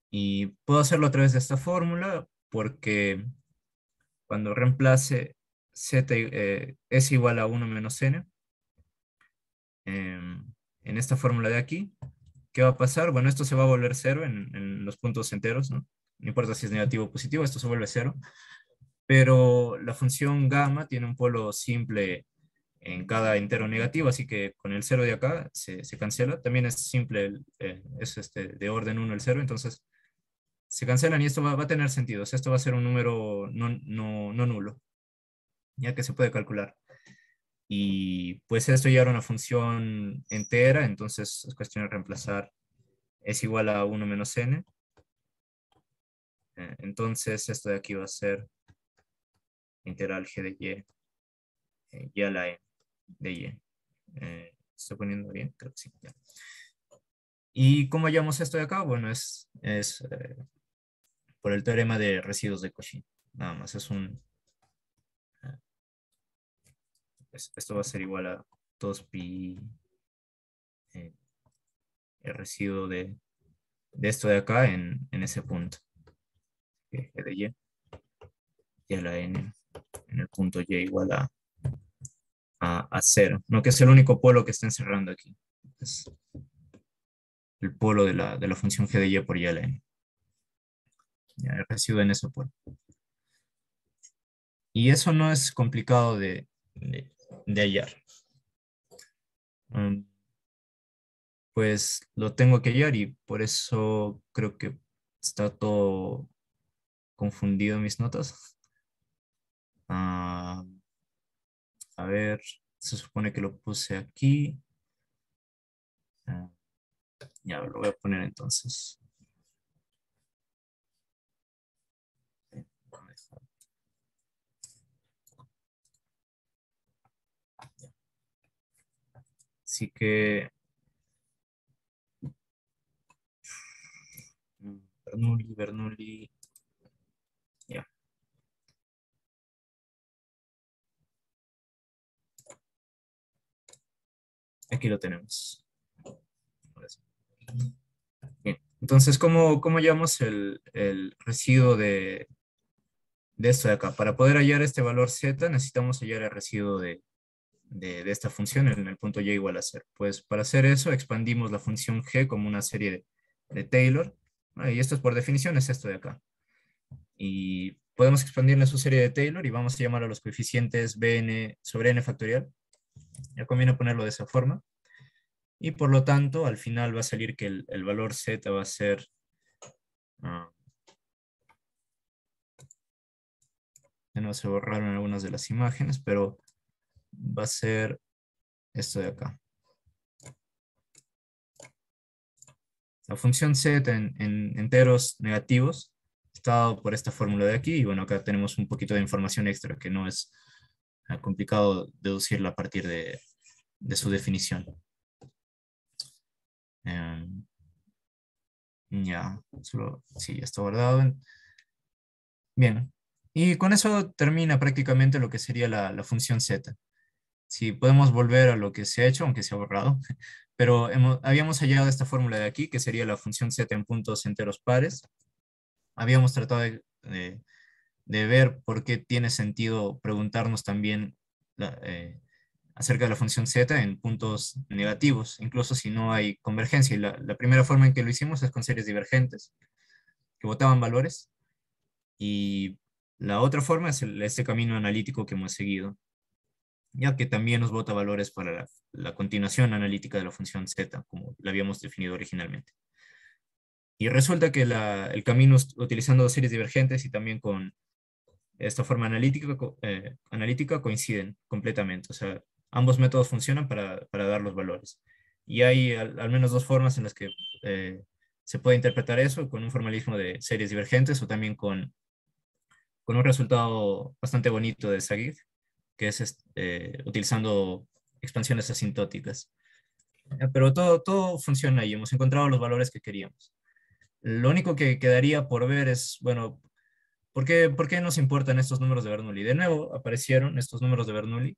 Y puedo hacerlo a través de esta fórmula porque cuando reemplace z es igual a 1 menos n, en esta fórmula de aquí, ¿qué va a pasar? Bueno, esto se va a volver 0 en los puntos enteros, ¿no? No importa si es negativo o positivo, esto se vuelve 0. Pero la función gamma tiene un polo simple en cada entero negativo, así que con el 0 de acá se cancela. También es simple, es de orden 1 el 0, entonces se cancelan y esto va a tener sentido. O sea, esto va a ser un número no nulo, ya que se puede calcular. Y pues esto ya era una función entera, entonces es cuestión de reemplazar es igual a 1 menos n. Entonces esto de aquí va a ser integral g de y a la n de y. ¿Estoy poniendo bien? Creo que sí. Ya. ¿Y cómo hallamos esto de acá? Bueno, es por el teorema de residuos de Cauchy. Nada más, esto va a ser igual a 2 pi el residuo de esto de acá en ese punto. G de y a la n en el punto y igual a 0, ¿no? Que es el único polo que está encerrando aquí. Entonces, el polo de la función g de y por y a la n. Ya, el residuo en ese polo. Y eso no es complicado de hallar. Mm, Pues lo tengo que hallar y por eso creo que está todo confundido en mis notas. Ah, a ver, se supone que lo puse aquí. Ah, ya lo voy a poner entonces. Así que Bernoulli, Bernoulli, ya, aquí lo tenemos. Ahora sí. Bien, entonces, ¿cómo llamamos el residuo de esto de acá? Para poder hallar este valor z, necesitamos hallar el residuo de esta función en el punto y igual a 0. Pues para hacer eso, expandimos la función g como una serie de Taylor. Y esto es por definición, es esto de acá. Y podemos expandirla a su serie de Taylor y vamos a llamar a los coeficientes bn sobre n factorial. Ya conviene ponerlo de esa forma. Y por lo tanto, al final va a salir que el valor z va a ser... ya no se borraron algunas de las imágenes, pero va a ser esto de acá. La función z en enteros negativos está dado por esta fórmula de aquí. Y bueno, acá tenemos un poquito de información extra que no es complicado deducirla a partir de su definición. Ya, solo, sí, ya está guardado. Bien, y con eso termina prácticamente lo que sería la función z. Si podemos volver a lo que se ha hecho, aunque se ha borrado, pero habíamos hallado esta fórmula de aquí, que sería la función z en puntos enteros pares. Habíamos tratado de ver por qué tiene sentido preguntarnos también acerca de la función z en puntos negativos, incluso si no hay convergencia. Y la primera forma en que lo hicimos es con series divergentes, que botaban valores, y la otra forma es este camino analítico que hemos seguido, ya que también nos bota valores para la continuación analítica de la función z, como la habíamos definido originalmente. Y resulta que el camino utilizando series divergentes y también con esta forma analítica coinciden completamente. O sea, ambos métodos funcionan para dar los valores. Y hay al menos dos formas en las que se puede interpretar eso, con un formalismo de series divergentes o también con un resultado bastante bonito de Zagiv, que es utilizando expansiones asintóticas. Pero todo funciona y hemos encontrado los valores que queríamos. Lo único que quedaría por ver es, bueno, por qué nos importan estos números de Bernoulli? De nuevo aparecieron estos números de Bernoulli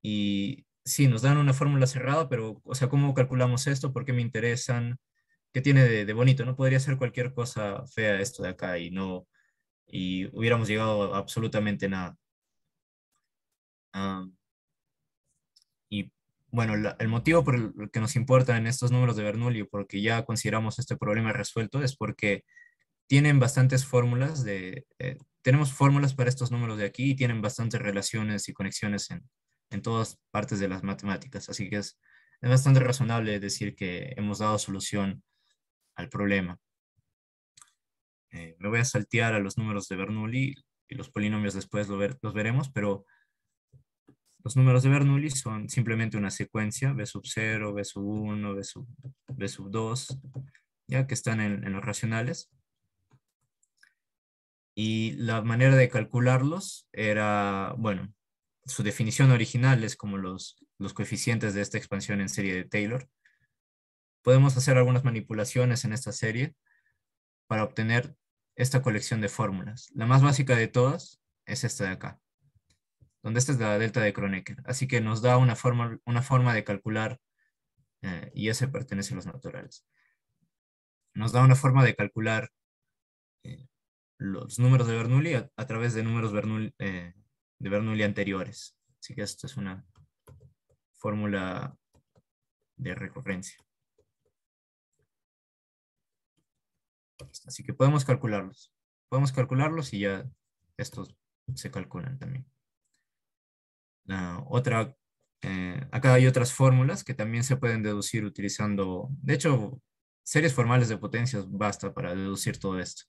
y sí, nos dan una fórmula cerrada, pero, o sea, ¿cómo calculamos esto? ¿Por qué me interesan? ¿Qué tiene de bonito? No podría ser cualquier cosa fea esto de acá y hubiéramos llegado a absolutamente nada. Ah, y bueno, el motivo por el que nos importan estos números de Bernoulli, o porque ya consideramos este problema resuelto, es porque tienen bastantes fórmulas tenemos fórmulas para estos números de aquí y tienen bastantes relaciones y conexiones en todas partes de las matemáticas. Así que es bastante razonable decir que hemos dado solución al problema. Me voy a saltear a los números de Bernoulli y los polinomios después los veremos, pero los números de Bernoulli son simplemente una secuencia, b sub 0, b sub 1, b sub 2, ya que están en los racionales. Y la manera de calcularlos era, bueno, su definición original es como los coeficientes de esta expansión en serie de Taylor. Podemos hacer algunas manipulaciones en esta serie para obtener esta colección de fórmulas. La más básica de todas es esta de acá, donde esta es la delta de Kronecker. Así que nos da una forma de calcular, y ese pertenece a los naturales. Nos da una forma de calcular eh, los números de Bernoulli a través de números de Bernoulli anteriores. Así que esto es una fórmula de recurrencia. Así que podemos calcularlos. Podemos calcularlos y ya estos se calculan también. Acá hay otras fórmulas que también se pueden deducir utilizando, de hecho, series formales de potencias basta para deducir todo esto.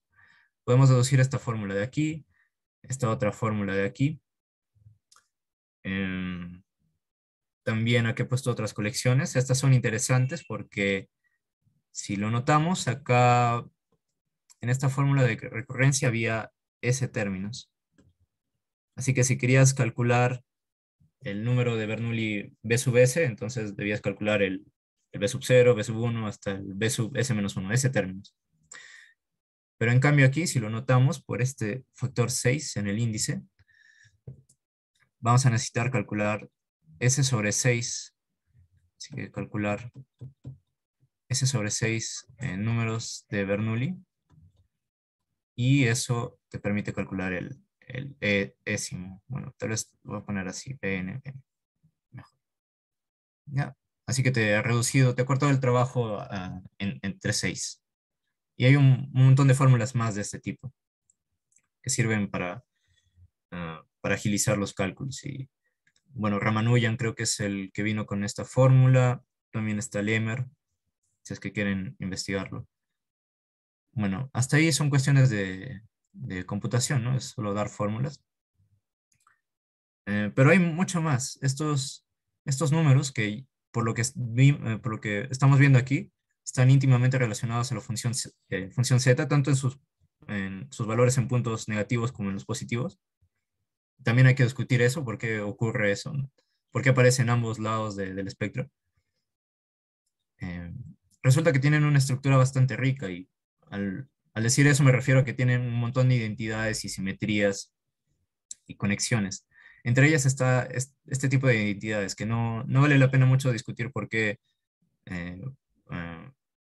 Podemos deducir esta fórmula de aquí, esta otra fórmula de aquí. También aquí he puesto otras colecciones. Estas son interesantes porque si lo notamos, acá en esta fórmula de recurrencia había S términos. Así que si querías calcular el número de Bernoulli B sub S, entonces debías calcular el B sub 0, B sub 1 hasta el B sub S menos 1, S términos. Pero en cambio aquí, si lo notamos por este factor 6 en el índice, vamos a necesitar calcular S sobre 6. Así que calcular S sobre 6 en números de Bernoulli. Y eso te permite calcular el ésimo. Bueno, tal vez lo voy a poner así, PN. Mejor. Ya. Así que te ha reducido, te ha cortado el trabajo entre 6. Y hay un montón de fórmulas más de este tipo que sirven para agilizar los cálculos. Y bueno, Ramanujan creo que es el que vino con esta fórmula. También está Lemmer, si es que quieren investigarlo. Bueno, hasta ahí son cuestiones de computación, ¿no? Es solo dar fórmulas. Pero hay mucho más. Estos números que, por lo que estamos viendo aquí, están íntimamente relacionados a la función z, tanto en sus valores en puntos negativos como en los positivos. También hay que discutir eso, por qué ocurre eso, ¿no? ¿Por qué aparece en ambos lados del espectro? Eh, Resulta que tienen una estructura bastante rica y al decir eso me refiero a que tienen un montón de identidades y simetrías y conexiones. Entre ellas está este tipo de identidades que no vale la pena mucho discutir eh, eh,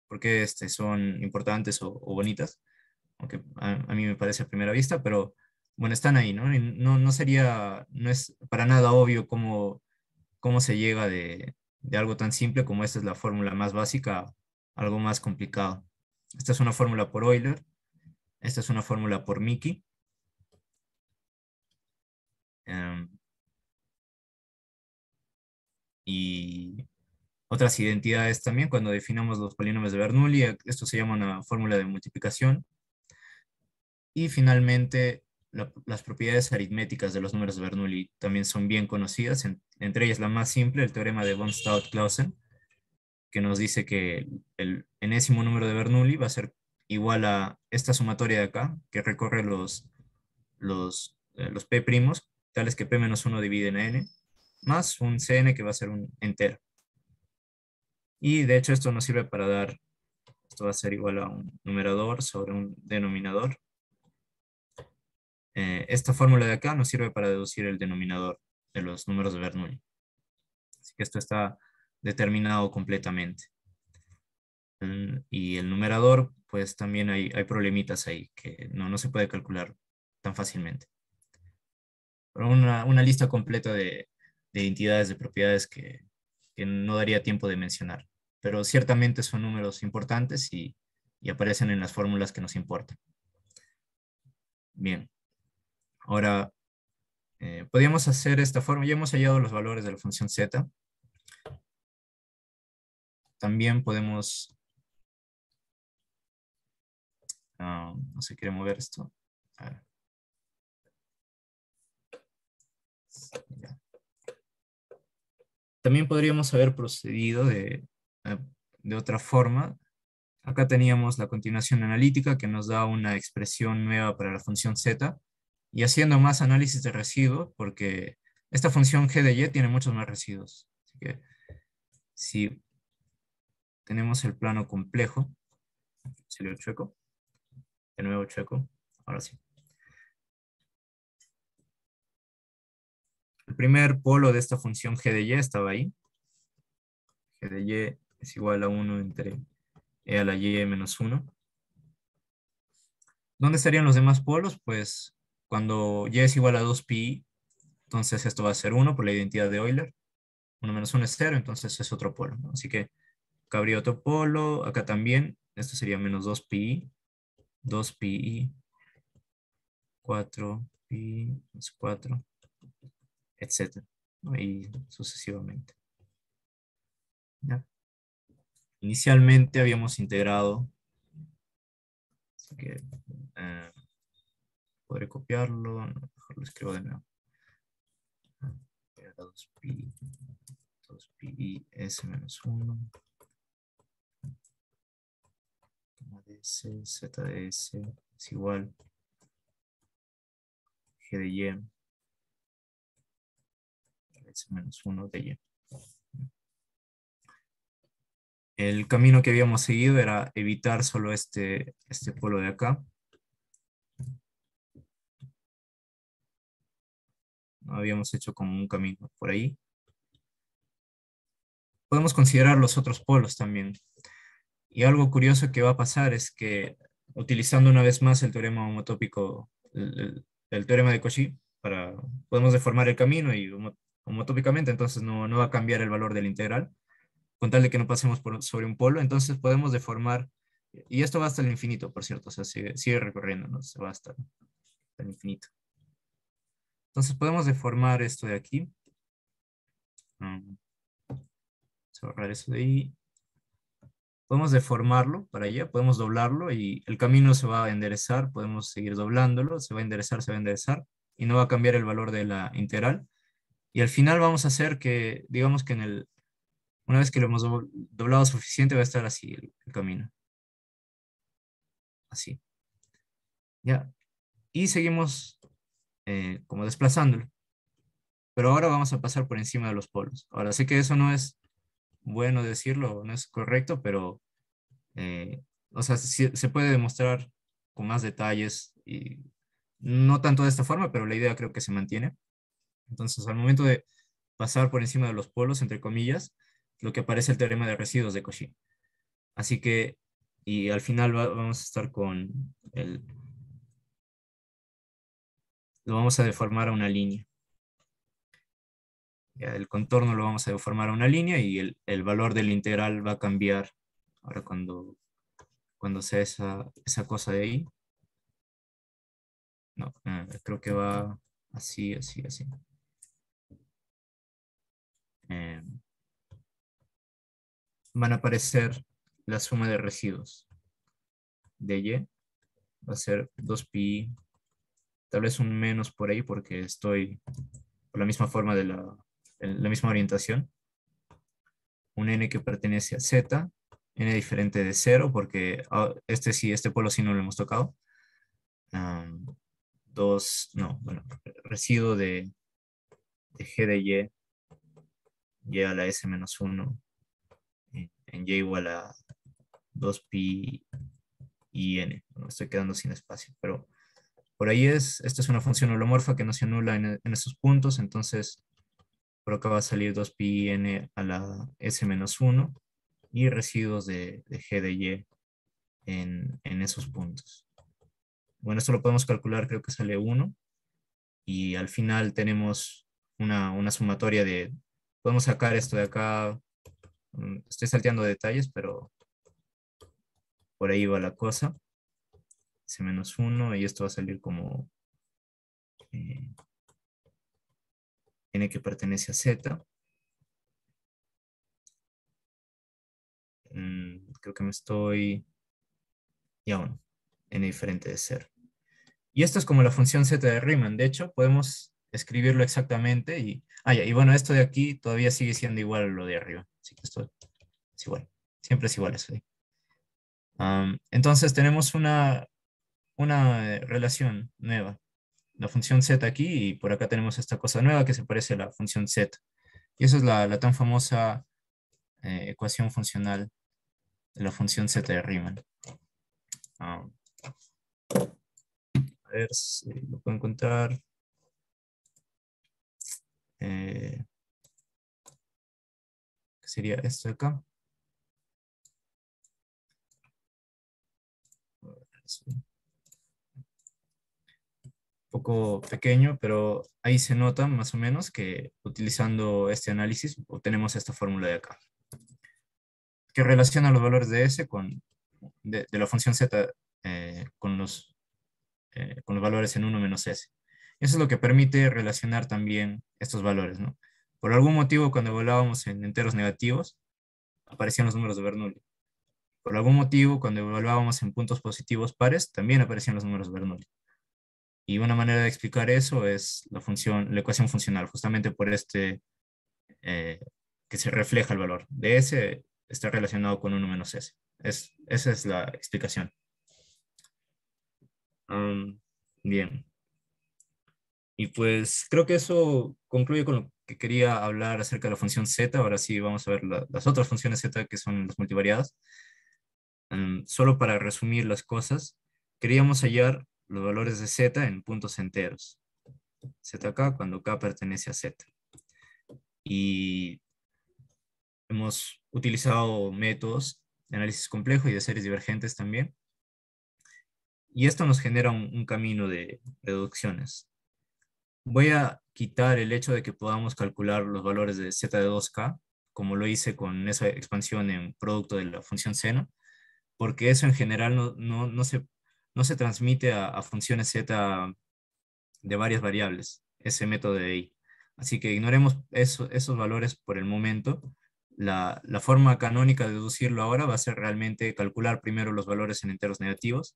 por qué son importantes o bonitas, aunque a mí me parece a primera vista, pero bueno, están ahí, ¿no? Y no es para nada obvio cómo se llega de algo tan simple como esta es la fórmula más básica a algo más complicado. Esta es una fórmula por Euler, esta es una fórmula por Mickey. em, y otras identidades también cuando definamos los polinomios de Bernoulli. Esto se llama una fórmula de multiplicación. Y finalmente, las propiedades aritméticas de los números de Bernoulli también son bien conocidas, entre ellas la más simple, el teorema de von Staudt-Clausen, que nos dice que el enésimo número de Bernoulli va a ser igual a esta sumatoria de acá, que recorre los p primos, tales que p menos 1 divide en n, más un cn que va a ser un entero. Y de hecho esto nos sirve para dar, esto va a ser igual a un numerador sobre un denominador. Esta fórmula de acá nos sirve para deducir el denominador de los números de Bernoulli. Así que esto está determinado completamente. Y el numerador, pues también hay problemitas ahí que no se puede calcular tan fácilmente. Pero una lista completa de entidades, de propiedades que no daría tiempo de mencionar. Pero ciertamente son números importantes y aparecen en las fórmulas que nos importan. Bien. Ahora, podríamos hacer esta forma. Ya hemos hallado los valores de la función z. También podemos... no se quiere mover esto. A ver. Ya. También podríamos haber procedido de otra forma. Acá teníamos la continuación analítica que nos da una expresión nueva para la función z. Y haciendo más análisis de residuos, porque esta función g de y tiene muchos más residuos. Así que si tenemos el plano complejo, salió chueco, de nuevo chueco, ahora sí. El primer polo de esta función g de y estaba ahí. G de y es igual a 1 entre e a la y menos 1. ¿Dónde estarían los demás polos? Pues cuando y es igual a 2pi, entonces esto va a ser 1 por la identidad de Euler. 1 menos 1 es 0, entonces es otro polo, ¿no? Así que acá habría otro polo, acá también, esto sería menos 2pi. 2pi, 4pi más 4, etc. ¿no? Y sucesivamente. ¿Ya? Inicialmente habíamos integrado, así que podré copiarlo, no, mejor lo escribo de nuevo. 2pi, 2pi s menos 1, ds, z de s es igual g de y, s menos 1 de y. El camino que habíamos seguido era evitar solo este polo de acá. Habíamos hecho como un camino por ahí. Podemos considerar los otros polos también. Y algo curioso que va a pasar es que, utilizando una vez más el teorema homotópico, el teorema de Cauchy, podemos deformar el camino y homotópicamente, entonces no va a cambiar el valor del integral, con tal de que no pasemos sobre un polo, entonces podemos deformar, y esto va hasta el infinito, por cierto, o sea, sigue recorriendo, ¿no? Se va hasta el infinito. Entonces podemos deformar esto de aquí. Vamos a borrar eso de ahí. Podemos deformarlo para allá, podemos doblarlo y el camino se va a enderezar, podemos seguir doblándolo, se va a enderezar, y no va a cambiar el valor de la integral. Y al final vamos a hacer que, digamos que una vez que lo hemos doblado suficiente, va a estar así el camino. Así. ¿Ya? Y seguimos como desplazándolo. Pero ahora vamos a pasar por encima de los polos. Ahora sé que eso no es bueno decirlo, no es correcto, pero o sea, se puede demostrar con más detalles y no tanto de esta forma, pero la idea creo que se mantiene. Entonces, al momento de pasar por encima de los polos, entre comillas, lo que aparece el teorema de residuos de Cauchy. Así que, y al final vamos a estar con lo vamos a deformar a una línea. Ya, el contorno lo vamos a deformar a una línea y el valor del integral va a cambiar ahora cuando sea esa cosa de ahí. No, creo que va así, así, así. Eh, Van a aparecer la suma de residuos de y. Va a ser 2pi, tal vez un menos por ahí porque estoy por la misma forma en la misma orientación. Un n que pertenece a z, n diferente de 0 porque este polo sí no lo hemos tocado. 2, no, bueno, residuo de g de y a la s menos 1 en y igual a 2pi y n. Bueno, me estoy quedando sin espacio, pero por ahí esta es una función holomorfa que no se anula en esos puntos, entonces por acá va a salir 2pi n a la s menos 1 y residuos de g de y en esos puntos. Bueno, esto lo podemos calcular, creo que sale 1, y al final tenemos una sumatoria podemos sacar esto de acá, estoy salteando detalles, pero por ahí va la cosa, s menos 1, y esto va a salir como eh, n que pertenece a z. Creo que me estoy, ya bueno, n diferente de 0. Y esto es como la función z de Riemann. De hecho, podemos escribirlo exactamente. Y bueno, esto de aquí todavía sigue siendo igual a lo de arriba. Así que esto es igual. Siempre es igual eso ahí. Entonces tenemos una relación nueva. La función z aquí y por acá tenemos esta cosa nueva que se parece a la función z. Y esa es la tan famosa ecuación funcional de la función z de Riemann. A ver si lo puedo encontrar. ¿Qué sería esto de acá? Un poco pequeño, pero ahí se nota más o menos que utilizando este análisis obtenemos esta fórmula de acá, que relaciona los valores de S de la función Z con los valores en 1 menos s. Eso es lo que permite relacionar también estos valores, ¿no? Por algún motivo, cuando evaluábamos en enteros negativos, aparecían los números de Bernoulli. Por algún motivo, cuando evaluábamos en puntos positivos pares, también aparecían los números de Bernoulli. Y una manera de explicar eso es la ecuación funcional, justamente por eh, que se refleja el valor de S está relacionado con 1 menos S. Esa es la explicación. Bien. Y pues creo que eso concluye con lo que quería hablar acerca de la función z. Ahora sí vamos a ver las otras funciones z que son las multivariadas. Solo para resumir las cosas, queríamos hallar los valores de z en puntos enteros. Zk cuando k pertenece a z. Y hemos utilizado métodos de análisis complejo y de series divergentes también. Y esto nos genera un camino de deducciones. Voy a quitar el hecho de que podamos calcular los valores de z de 2k, como lo hice con esa expansión en producto de la función seno, porque eso en general no se transmite a funciones z de varias variables, ese método de ahí. Así que ignoremos esos valores por el momento. La forma canónica de deducirlo ahora va a ser realmente calcular primero los valores en enteros negativos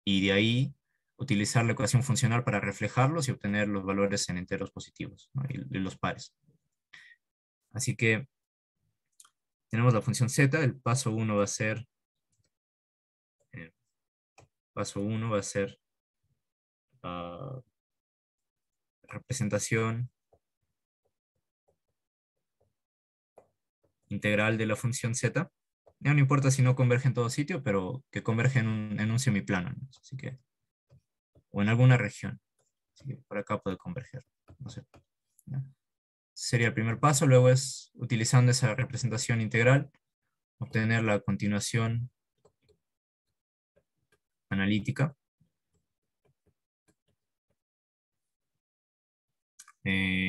y de ahí utilizar la ecuación funcional para reflejarlos y obtener los valores en enteros positivos, ¿no? y los pares. Así que tenemos la función z, el paso 1 va a ser, eh, ah, representación integral de la función z. Ya no importa si no converge en todo sitio, pero que converge en un semiplano, ¿no? Así que, o en alguna región. Así que por acá puede converger. No sé. ¿Ya? Sería el primer paso. Luego es, utilizando esa representación integral, obtener la continuación analítica.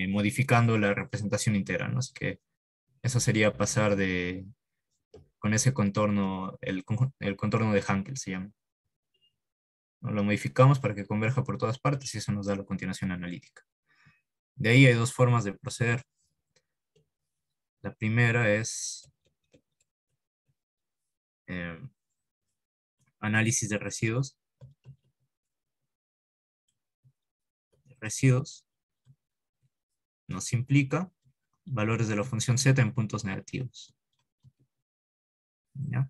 Modificando la representación integral, ¿no? Así que eso sería pasar con ese contorno, el contorno de Hankel se llama. Lo modificamos para que converja por todas partes y eso nos da la continuación analítica. De ahí hay dos formas de proceder. La primera es eh, análisis de residuos. Residuos nos implica valores de la función z en puntos negativos. ¿Ya?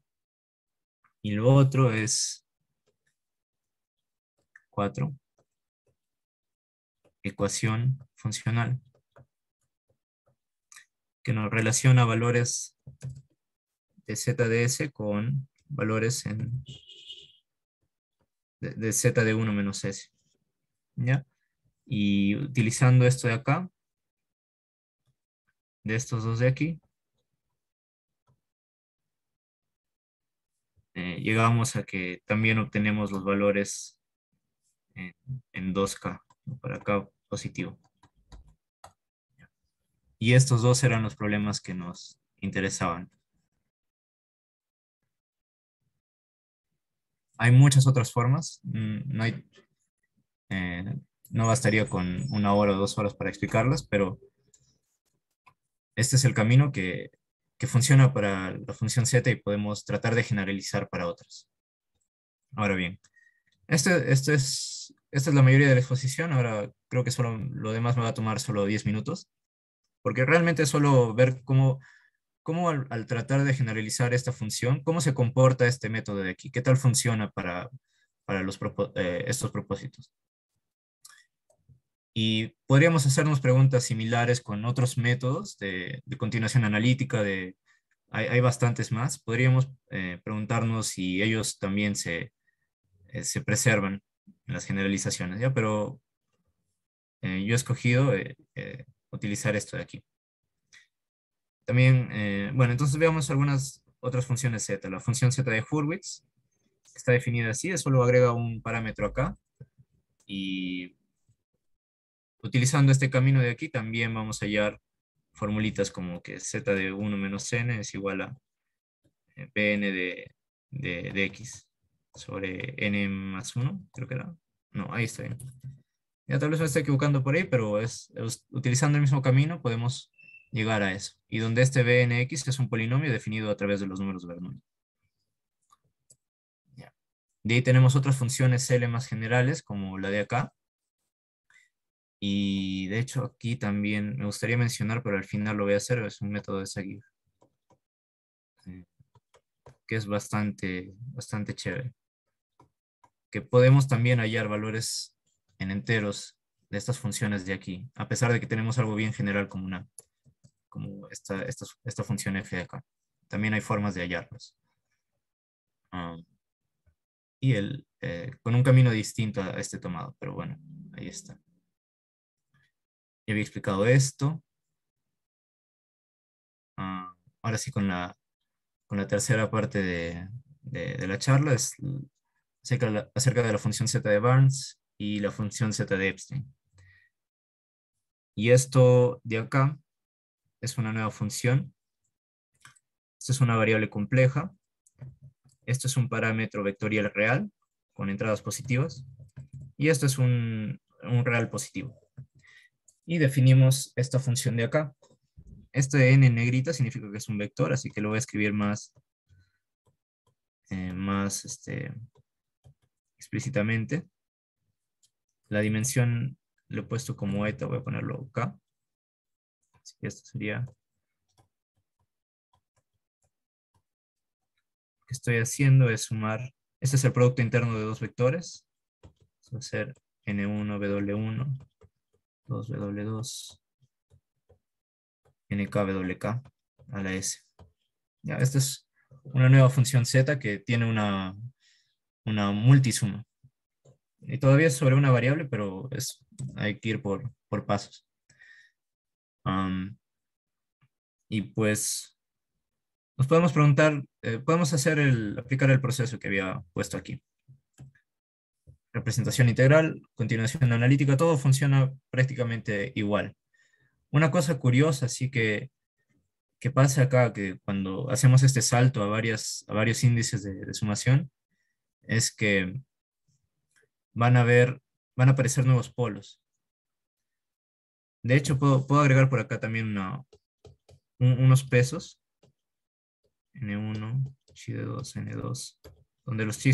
Y lo otro es 4. Ecuación funcional, que nos relaciona valores de z de s con valores de z de 1 menos s. ¿Ya? Y utilizando esto de acá, de estos dos de aquí, llegamos a que también obtenemos los valores en, en 2K, ¿no? Para acá positivo. Y estos dos eran los problemas que nos interesaban. Hay muchas otras formas, eh, no bastaría con 1 hora o 2 horas para explicarlas, pero este es el camino que funciona para la función z y podemos tratar de generalizar para otras. Ahora bien, esta es la mayoría de la exposición. Ahora creo que solo lo demás me va a tomar solo 10 minutos, porque realmente es solo ver cómo al tratar de generalizar esta función, cómo se comporta este método de aquí, qué tal funciona para estos propósitos. Y podríamos hacernos preguntas similares con otros métodos de continuación analítica, hay bastantes más. Podríamos preguntarnos si ellos también se preservan en las generalizaciones, ¿ya? Pero yo he escogido utilizar esto de aquí. También, bueno, entonces veamos algunas otras funciones z. La función z de Hurwitz está definida así, solo agrega un parámetro acá. Y utilizando este camino de aquí también vamos a hallar formulitas como que z de 1 menos n es igual a bn de x. sobre n más 1, creo que era. No, ahí está bien. Ya tal vez me esté equivocando por ahí, pero utilizando el mismo camino podemos llegar a eso. Y donde este Bnx es un polinomio definido a través de los números Bernoulli. Ya. De ahí tenemos otras funciones L más generales, como la de acá. Y de hecho aquí también me gustaría mencionar, pero al final lo voy a hacer, es un método de seguir, que es bastante chévere. Que podemos también hallar valores en enteros de estas funciones de aquí, a pesar de que tenemos algo bien general como esta función f de acá. También hay formas de hallarlos. Y con un camino distinto a este tomado, pero bueno, ahí está. Ya había explicado esto. Ahora sí con la tercera parte de la charla es acerca de la función z de Barnes y la función z de Epstein. Y esto de acá es una nueva función. Esta es una variable compleja. Esto es un parámetro vectorial real con entradas positivas. Y esto es un real positivo. Y definimos esta función de acá. Este n en negrita significa que es un vector, así que lo voy a escribir más explícitamente. La dimensión lo he puesto como eta, voy a ponerlo k. Así que esto sería... Lo que estoy haciendo es sumar... Este es el producto interno de dos vectores. Esto va a ser n1, w1, 2, w2, nk, wk, a la s. Ya, esta es una nueva función z que tiene una multisuma. Y todavía es sobre una variable, pero hay que ir por pasos. Y pues nos podemos preguntar, podemos aplicar el proceso que había puesto aquí. Representación integral, continuación analítica, todo funciona prácticamente igual. Una cosa curiosa, sí que pasa acá, que cuando hacemos este salto a varios índices de sumación, es que van a aparecer nuevos polos. De hecho, puedo agregar por acá también unos pesos, N1, chi de 2, N2, donde los chi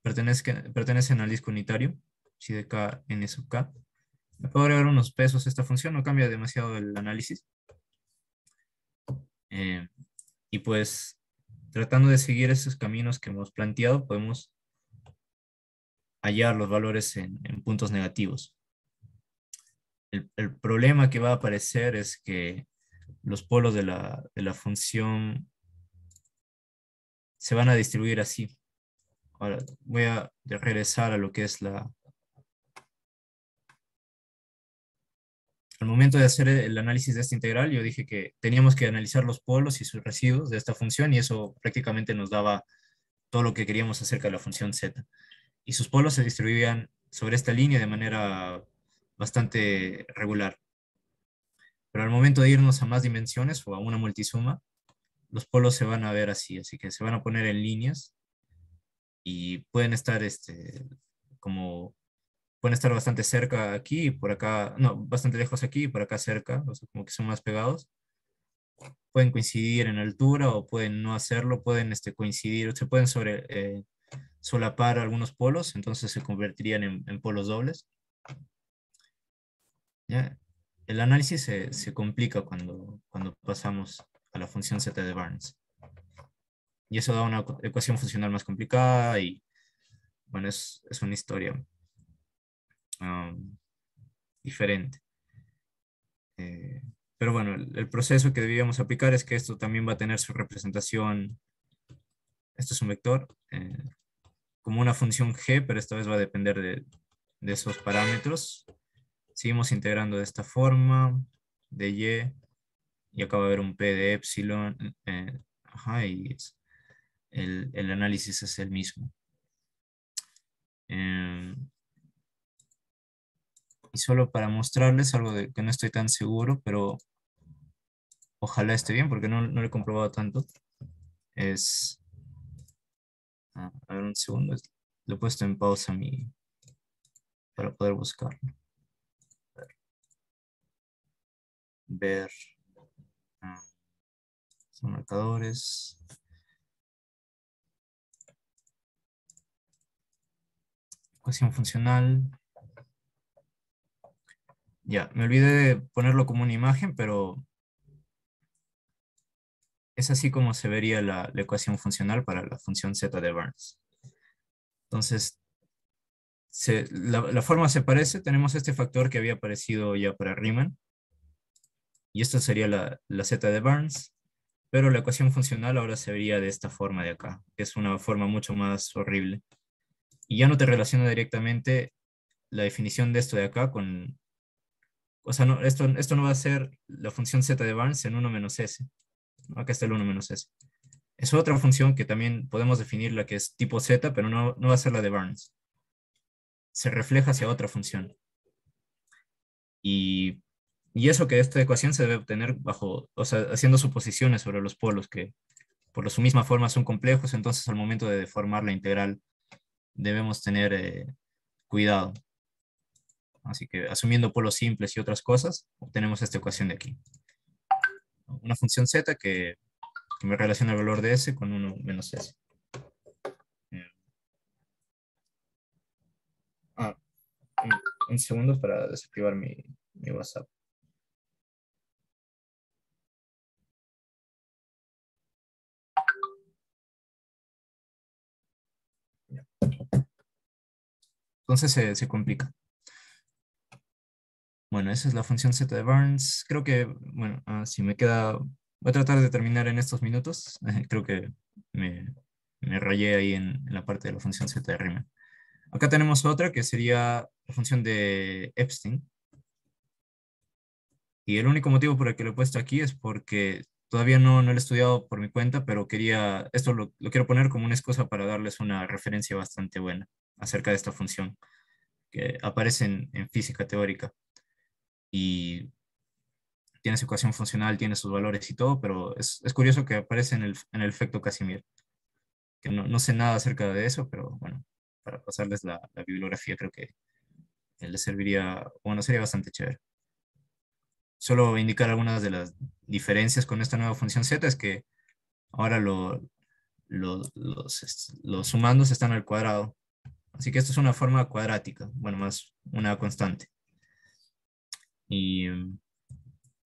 pertenecen al disco unitario, chi de K, N sub K. Le puedo agregar unos pesos a esta función, no cambia demasiado el análisis. Eh, y pues, tratando de seguir esos caminos que hemos planteado, podemos hallar los valores en puntos negativos. El problema que va a aparecer es que los polos de la función se van a distribuir así. Ahora voy a regresar a lo que es Al momento de hacer el análisis de esta integral, yo dije que teníamos que analizar los polos y sus residuos de esta función, y eso prácticamente nos daba todo lo que queríamos acerca de la función z. Y sus polos se distribuían sobre esta línea de manera bastante regular. Pero al momento de irnos a más dimensiones o a una multisuma, los polos se van a ver así que se van a poner en líneas y pueden estar pueden estar bastante cerca aquí y por acá, no, bastante lejos aquí y por acá cerca, o sea, como que son más pegados. Pueden coincidir en altura o pueden no hacerlo, pueden coincidir, se pueden solapar algunos polos, entonces se convertirían en polos dobles. ¿Ya? El análisis se complica cuando pasamos a la función z de Barnes. Y eso da una ecuación funcional más complicada y, bueno, es una historia diferente. Pero bueno, el proceso que debíamos aplicar es que esto también va a tener su representación. Esto es un vector como una función g, pero esta vez va a depender de esos parámetros. Seguimos integrando de esta forma, de y acá va a haber un p de epsilon, ajá, y el análisis es el mismo. Y solo para mostrarles algo de que no estoy tan seguro, pero ojalá esté bien porque no lo he comprobado tanto. Es A ver, un segundo. Le he puesto en pausa para poder buscarlo. Ver. ah, Son marcadores. Ecuación funcional. Ya, me olvidé de ponerlo como una imagen, pero es así como se vería la ecuación funcional para la función z de Barnes. Entonces, la forma se parece. Tenemos este factor que había aparecido ya para Riemann. Y esta sería la z de Barnes. Pero la ecuación funcional ahora se vería de esta forma de acá, que es una forma mucho más horrible. Y ya no te relaciona directamente la definición de esto de acá con... O sea, no, esto no va a ser la función z de Barnes en 1 menos s. Acá está el 1 menos s. Es otra función que también podemos definir, la que es tipo z, pero no va a ser la de Barnes. Se refleja hacia otra función. Y, y eso, que esta ecuación se debe obtener bajo, o sea, haciendo suposiciones sobre los polos que por su misma forma son complejos. Entonces al momento de deformar la integral debemos tener cuidado. Así que asumiendo polos simples y otras cosas, obtenemos esta ecuación de aquí. Una función z que me relaciona el valor de s con 1 menos s. Eh, ah, un, un segundo para desactivar mi WhatsApp. Entonces se complica. Bueno, esa es la función z de Barnes. Creo que, bueno, si me queda, voy a tratar de terminar en estos minutos. Creo que me, me rayé ahí en la parte de la función z de Riemann. Acá tenemos otra que sería la función de Epstein. Y el único motivo por el que lo he puesto aquí es porque todavía no lo he estudiado por mi cuenta, pero esto lo quiero poner como una excusa para darles una referencia bastante buena acerca de esta función que aparece en física teórica. Y tiene su ecuación funcional, tiene sus valores y todo, pero es curioso que aparece en el efecto Casimir, que no sé nada acerca de eso, pero bueno, para pasarles la bibliografía creo que les serviría, bueno, sería bastante chévere. Solo indicar algunas de las diferencias con esta nueva función z es que ahora los sumandos están al cuadrado. Así que esto es una forma cuadrática, bueno, más una constante. Y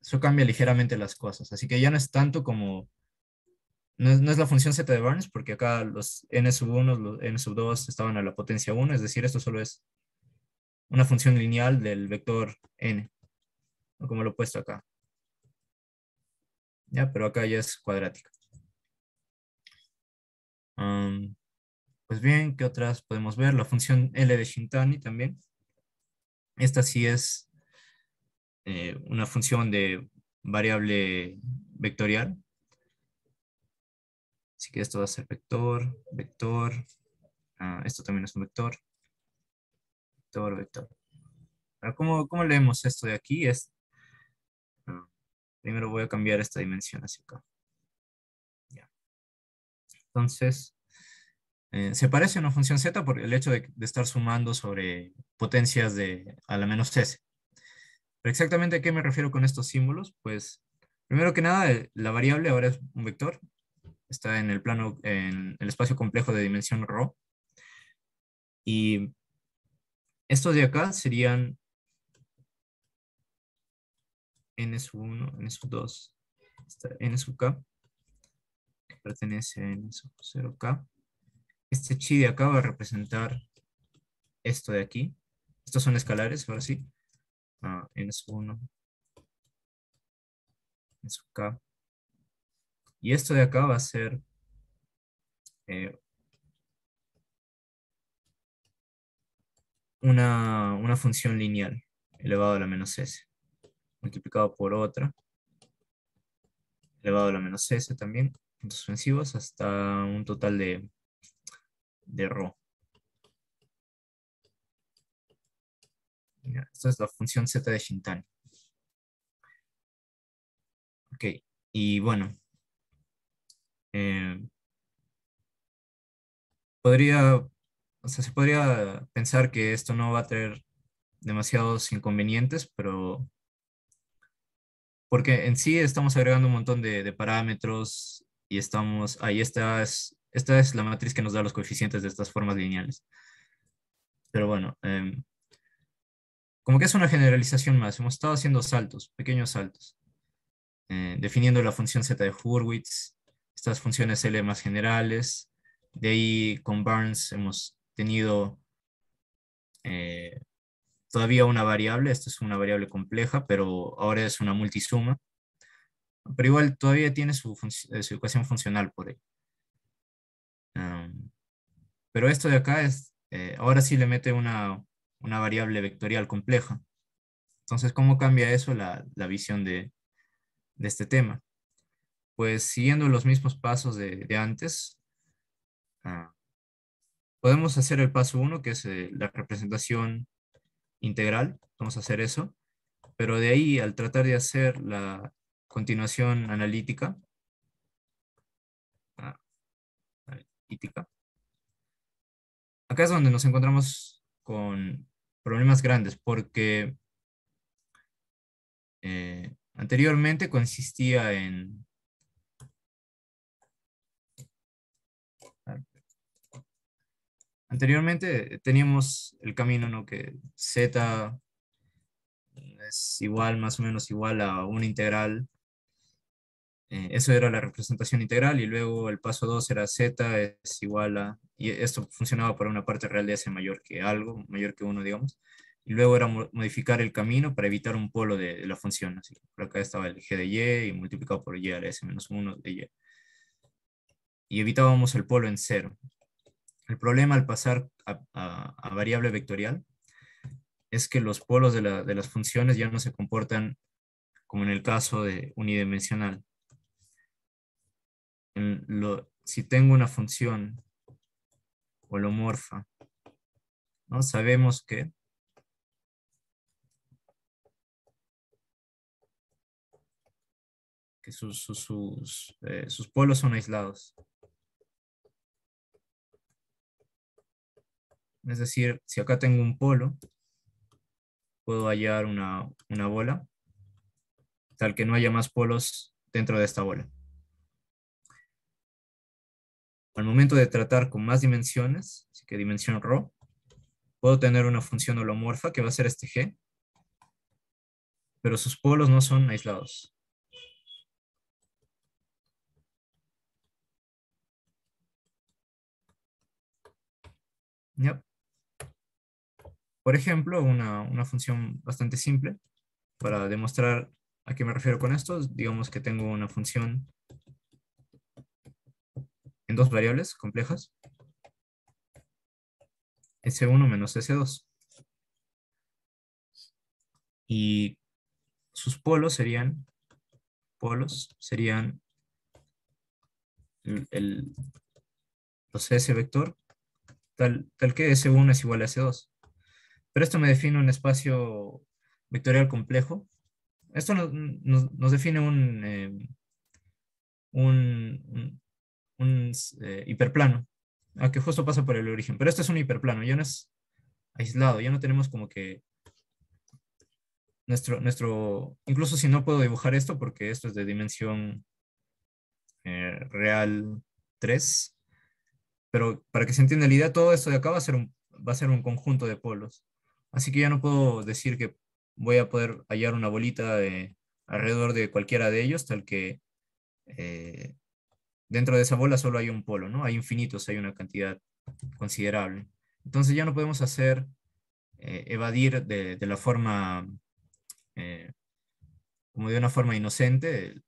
eso cambia ligeramente las cosas. Así que ya no es tanto como, no es la función z de Barnes, porque acá los n sub 1, los n sub 2 estaban a la potencia 1, es decir, esto solo es una función lineal del vector n, ¿no? Como lo he puesto acá. ¿Ya? Pero acá ya es cuadrática. Pues bien, ¿qué otras podemos ver? La función L de Shintani también. Esta sí es una función de variable vectorial. Así que esto va a ser vector, vector. Esto también es un vector, vector, vector. Ahora, ¿cómo leemos esto de aquí? Ah, Primero voy a cambiar esta dimensión hacia acá. Ya. Entonces, se parece a una función z por el hecho de estar sumando sobre potencias a la menos s. Pero exactamente a qué me refiero con estos símbolos, pues primero que nada, la variable ahora es un vector, está en el plano, en el espacio complejo de dimensión ρ, y estos de acá serían n sub 1, n sub 2, n sub k, que pertenece a n sub 0k. Este chi de acá va a representar esto de aquí. Estos son escalares, ahora sí. N sub 1, n sub k. Y esto de acá va a ser eh, una función lineal elevado a la menos s, multiplicado por otra, elevado a la menos s también, puntos suspensivos, hasta un total de ρ. Ya, esta es la función z de Shintani. Ok, y bueno, eh, podría, o sea, se podría pensar que esto no va a traer demasiados inconvenientes, pero porque en sí estamos agregando un montón de parámetros y ahí esta es la matriz que nos da los coeficientes de estas formas lineales. Pero bueno, como que es una generalización más, hemos estado haciendo saltos, pequeños saltos, definiendo la función z de Hurwitz, estas funciones L más generales, de ahí con Barnes hemos tenido todavía una variable, esta es una variable compleja, pero ahora es una multisuma, pero igual todavía tiene su ecuación funcional por ahí. Pero esto de acá ahora sí le mete una variable vectorial compleja. Entonces, ¿cómo cambia eso la visión de este tema? Pues siguiendo los mismos pasos de antes, ah, podemos hacer el paso uno, que es la representación integral. Vamos a hacer eso. Pero de ahí, al tratar de hacer la continuación ah, analítica, acá es donde nos encontramos con problemas grandes, porque anteriormente consistía en... Anteriormente teníamos el camino, ¿no? Que z es igual, más o menos igual a una integral. Eso era la representación integral y luego el paso 2 era z es igual a... Y esto funcionaba para una parte real de s mayor que algo, mayor que 1, digamos. Y luego era modificar el camino para evitar un polo de la función. Así que por acá estaba el g de y y multiplicado por y a la s menos 1 de y. Y evitábamos el polo en cero. El problema al pasar a variable vectorial es que los polos de las funciones ya no se comportan como en el caso de unidimensional. Si tengo una función holomorfa, ¿no? Sabemos que sus polos son aislados. Es decir, si acá tengo un polo, puedo hallar una bola, tal que no haya más polos dentro de esta bola. Al momento de tratar con más dimensiones, así que dimensión ρ, puedo tener una función holomorfa que va a ser este g, pero sus polos no son aislados. ¿Ya? Por ejemplo, una función bastante simple, para demostrar a qué me refiero con esto, digamos que tengo una función en dos variables complejas, S1 menos S2. Y sus polos serían el, los S vector, tal que S1 es igual a S2. Pero esto me define un espacio vectorial complejo. Esto nos define un, un hiperplano, que justo pasa por el origen. Pero esto es un hiperplano, ya no es aislado, ya no tenemos como que incluso si no puedo dibujar esto, porque esto es de dimensión real 3, pero para que se entienda la idea, todo esto de acá va a ser un conjunto de polos. Así que ya no puedo decir que voy a poder hallar una bolita alrededor de cualquiera de ellos, tal que eh, dentro de esa bola solo hay un polo, ¿no? Hay infinitos, hay una cantidad considerable. Entonces ya no podemos evadir de la forma, eh, como de una forma inocente,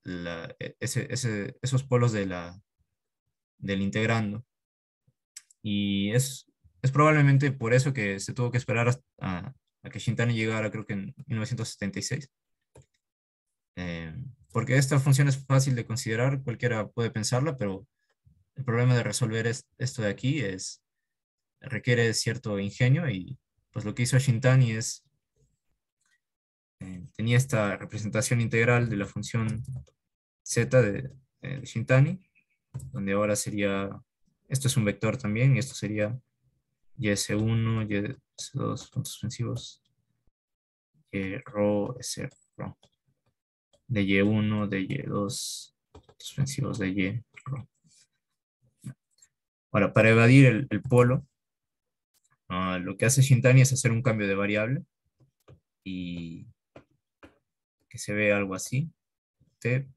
esos polos del integrando. Y es probablemente por eso que se tuvo que esperar a que Shintani llegara, creo que en 1976. Porque esta función es fácil de considerar, cualquiera puede pensarla, pero el problema de resolver esto de aquí requiere cierto ingenio y pues lo que hizo Shintani tenía esta representación integral de la función z de Shintani, donde ahora sería Esto es un vector también y esto sería y1, y2, puntos suspensivos, y rho, s rho, de y1, de y2, puntos suspensivos de y rho. Ahora, para evadir el polo, lo que hace Shintani es hacer un cambio de variable y que se ve algo así, t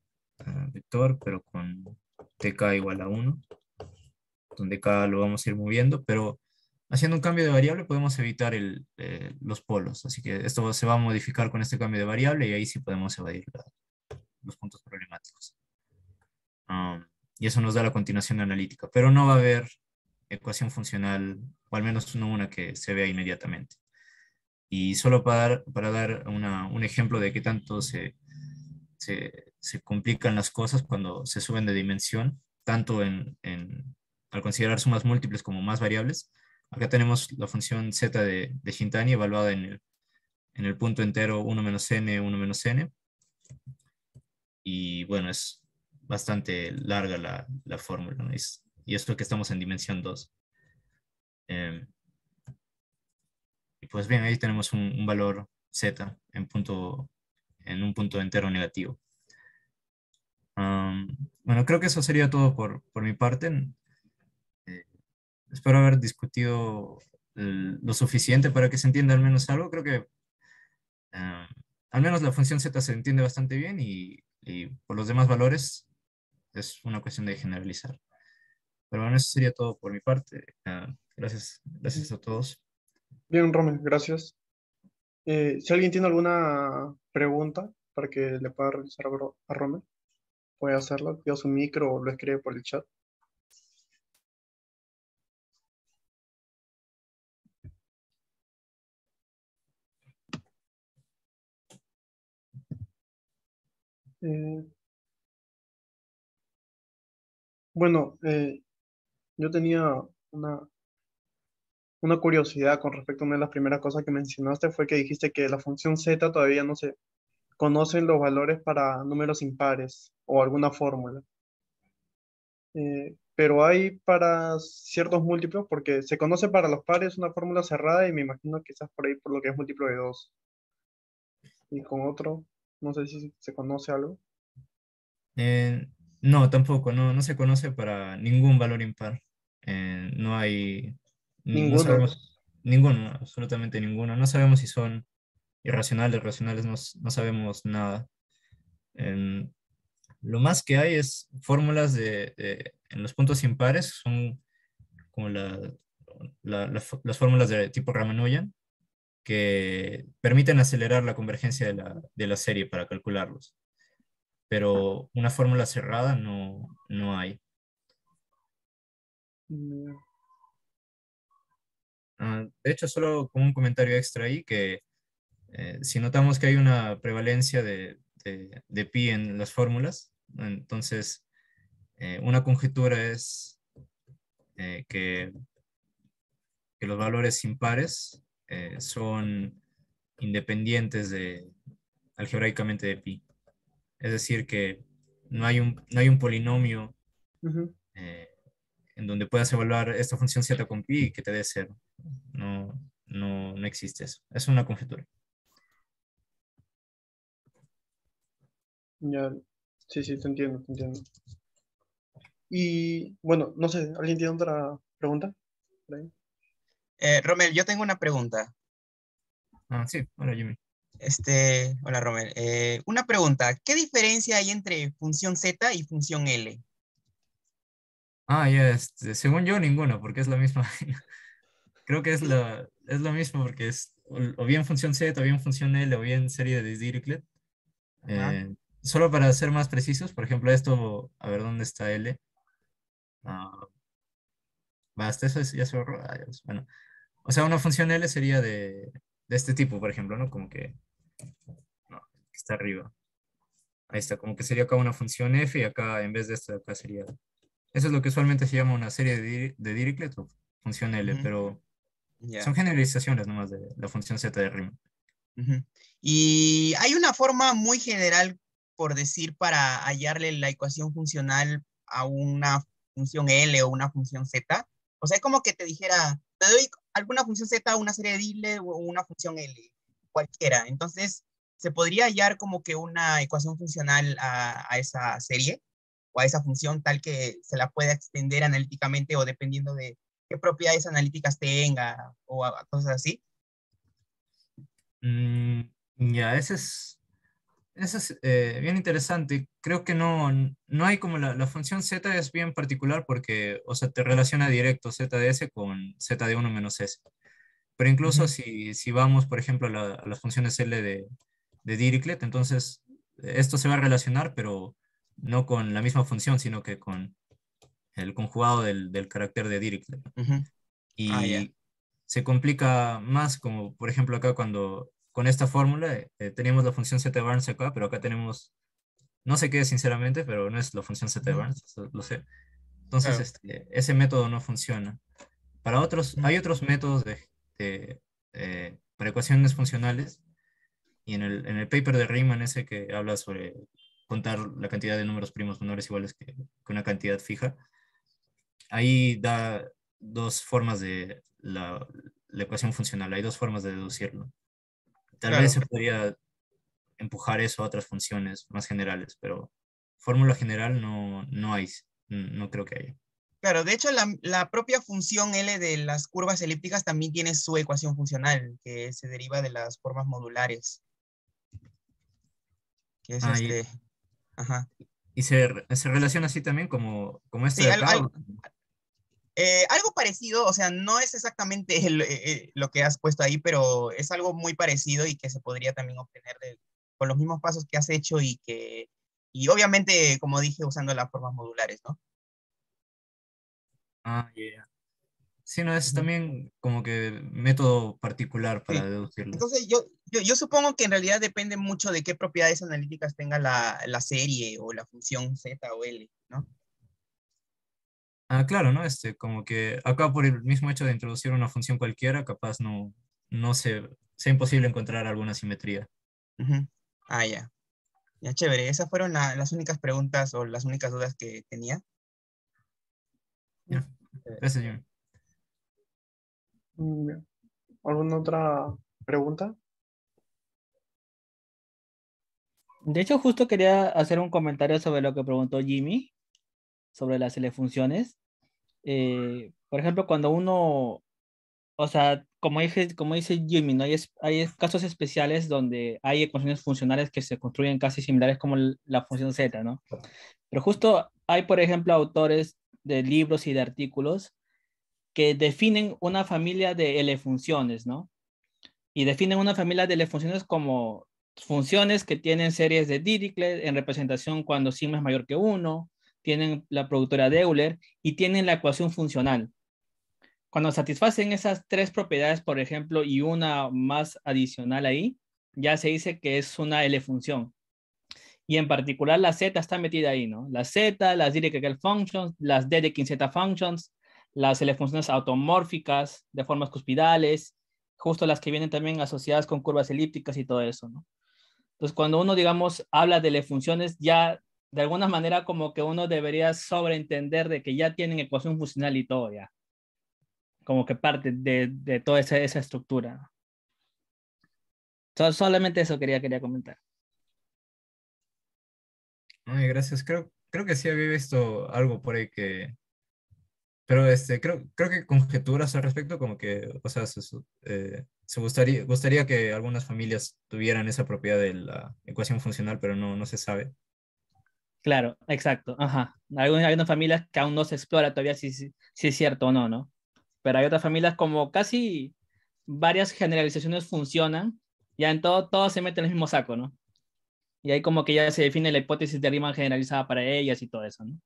vector, pero con tk igual a 1, donde k lo vamos a ir moviendo, pero haciendo un cambio de variable podemos evitar los polos, así que esto se va a modificar con este cambio de variable y ahí sí podemos evadir los puntos problemáticos. Y eso nos da la continuación analítica, pero no va a haber ecuación funcional, o al menos no una que se vea inmediatamente. Y solo para dar un ejemplo de qué tanto se complican las cosas cuando se suben de dimensión, tanto al considerar sumas múltiples como más variables. Acá tenemos la función z de Shintani evaluada en el punto entero 1 menos n, 1 menos n. Y bueno, es bastante larga la fórmula, ¿no? Y esto que estamos en dimensión 2. Y pues bien, ahí tenemos un valor z en un punto entero negativo. Bueno, creo que eso sería todo por mi parte. Eh, Espero haber discutido lo suficiente para que se entienda al menos algo. Creo que ah, al menos la función z se entiende bastante bien y por los demás valores es una cuestión de generalizar. Pero bueno, eso sería todo por mi parte. Gracias a todos. Bien, Rommel, gracias. Si alguien tiene alguna pregunta para que le pueda realizar a Rommel, puede hacerlo, activa su micro o lo escribe por el chat. Eh, bueno, yo tenía una, una curiosidad con respecto a una de las primeras cosas que mencionaste, fue que dijiste que la función z todavía no se conocen los valores para números impares o alguna fórmula. Pero hay para ciertos múltiplos, porque se conoce para los pares una fórmula cerrada y me imagino quizás por ahí por lo que es múltiplo de 2. Y con otro, no sé si se conoce algo. Eh, no, tampoco, no se conoce para ningún valor impar. No hay, no Ninguno. sabemos ninguno, absolutamente ninguno. No sabemos si son irracionales, racionales, no sabemos nada. Em, lo más que hay es fórmulas en los puntos impares, son como las fórmulas de tipo Ramanujan, que permiten acelerar la convergencia de la serie para calcularlos. Pero una fórmula cerrada no hay. Mm, De hecho, solo como un comentario extra ahí, que si notamos que hay una prevalencia de pi en las fórmulas, entonces una conjetura es que los valores impares son independientes algebraicamente de pi. Es decir, que no hay un polinomio ujú. eh, en donde puedas evaluar esta función z con pi y que te dé cero. No existe eso. Es una conjetura. Ya, sí, sí, te entiendo, te entiendo. Y bueno, no sé, ¿alguien tiene otra pregunta? Por ahí. Romel, yo tengo una pregunta. Sí, hola Jimmy. Hola Romel. Una pregunta. ¿Qué diferencia hay entre función Z y función L? Ya, según yo, ninguno, porque es la misma. Creo que es lo mismo porque es o bien función z, o bien función L, o bien serie de Dirichlet. Ajá. Solo para ser más precisos, por ejemplo, esto, a ver dónde está L. Ah, Basta, eso ya se borró. Bueno, o sea, una función L sería de este tipo, por ejemplo, ¿no? Como que, no, que está arriba. Ahí está, como que sería acá una función f y acá, en vez de esto de acá sería. Eso es lo que usualmente se llama una serie de Dirichlet o función L, Ujú. pero son Ya. generalizaciones nomás de la función z de Riemann. Ujú. Y hay una forma muy general, por decir, para hallarle la ecuación funcional a función L o una función Z. O sea, es como que te dijera, te doy alguna función Z, una serie de Dirichlet o una función L, cualquiera. Entonces, se podría hallar como que una ecuación funcional a esa serie o a esa función tal que se la pueda extender analíticamente o dependiendo de qué propiedades analíticas tenga o cosas así. Mm, ya, ese es bien interesante. Creo que no hay como la función z es bien particular porque, o sea, te relaciona directo z de s con z de 1 menos s. Pero incluso Ujú. si vamos, por ejemplo, a las funciones L de Dirichlet, entonces esto se va a relacionar, pero no con la misma función, sino que con el conjugado del carácter de Dirichlet. Ujú. Ah, ya. Y se complica más, como por ejemplo acá cuando con esta fórmula teníamos la función z de Barnes acá, pero acá tenemos, no sé qué es sinceramente, pero no es la función z de Ujú. Barnes, eso lo sé. Entonces, Claro. ese método no funciona. Para otros, Ujú. hay otros métodos para ecuaciones funcionales, y en el paper de Riemann ese que habla sobre contar la cantidad de números primos menores iguales que una cantidad fija, ahí da dos formas de la ecuación funcional, hay dos formas de deducirlo. Tal vez Claro. se podría empujar eso a otras funciones más generales, pero fórmula general no hay, no creo que haya. Claro, de hecho, la propia función L de las curvas elípticas también tiene su ecuación funcional, que se deriva de las formas modulares, que es Ah, ajá. y se relaciona así también como este Sí, de acá. algo parecido, o sea, no es exactamente lo que has puesto ahí, pero es algo muy parecido y que se podría también obtener con los mismos pasos que has hecho y obviamente, como dije, usando las formas modulares, ¿no? Ah, ya. Sí, no, es Ujú. también como que método particular para Sí. deducirlo. Entonces, yo supongo que en realidad depende mucho de qué propiedades analíticas tenga la serie o la función Z o L, ¿no? Ah, claro, ¿no? Como que acá por el mismo hecho de introducir una función cualquiera, capaz no sea imposible encontrar alguna simetría. Ujú. Ah, ya. Ya, chévere. Esas fueron las únicas preguntas o las únicas dudas que tenía. Ya. Gracias, Jimmy. Bien. ¿Alguna otra pregunta? De hecho, justo quería hacer un comentario sobre lo que preguntó Jimmy, sobre las telefunciones. Por ejemplo, cuando uno, o sea, como dice Jimmy, ¿no? Hay casos especiales donde hay ecuaciones funcionales que se construyen casi similares como la función z, ¿no? Pero justo hay, por ejemplo, autores de libros y de artículos que definen una familia de L funciones, ¿no? Y definen una familia de L funciones como funciones que tienen series de Dirichlet en representación cuando sigma es mayor que uno, tienen la productora de Euler y tienen la ecuación funcional. Cuando satisfacen esas tres propiedades, por ejemplo, y una más adicional ahí, ya se dice que es una L función. Y en particular la Z está metida ahí, ¿no? La Z, las Dirichlet functions, las Dedekind Z functions, las L funciones automórficas de formas cuspidales, justo las que vienen también asociadas con curvas elípticas y todo eso, ¿no? Entonces, cuando uno, digamos, habla de L funciones, ya de alguna manera como que uno debería sobreentender de que ya tienen ecuación funcional y todo ya, como que parte de toda esa estructura. Solamente eso quería comentar. Ay, gracias. Creo que sí había visto algo por ahí pero creo que conjeturas al respecto, como que, o sea, se gustaría que algunas familias tuvieran esa propiedad de la ecuación funcional, pero no se sabe. Claro, exacto, ajá. Hay unas familias que aún no se explora todavía si es cierto o no, ¿no? Pero hay otras familias como casi varias generalizaciones funcionan, ya en todo se mete en el mismo saco, ¿no? Y ahí como que ya se define la hipótesis de Riemann generalizada para ellas y todo eso, ¿no?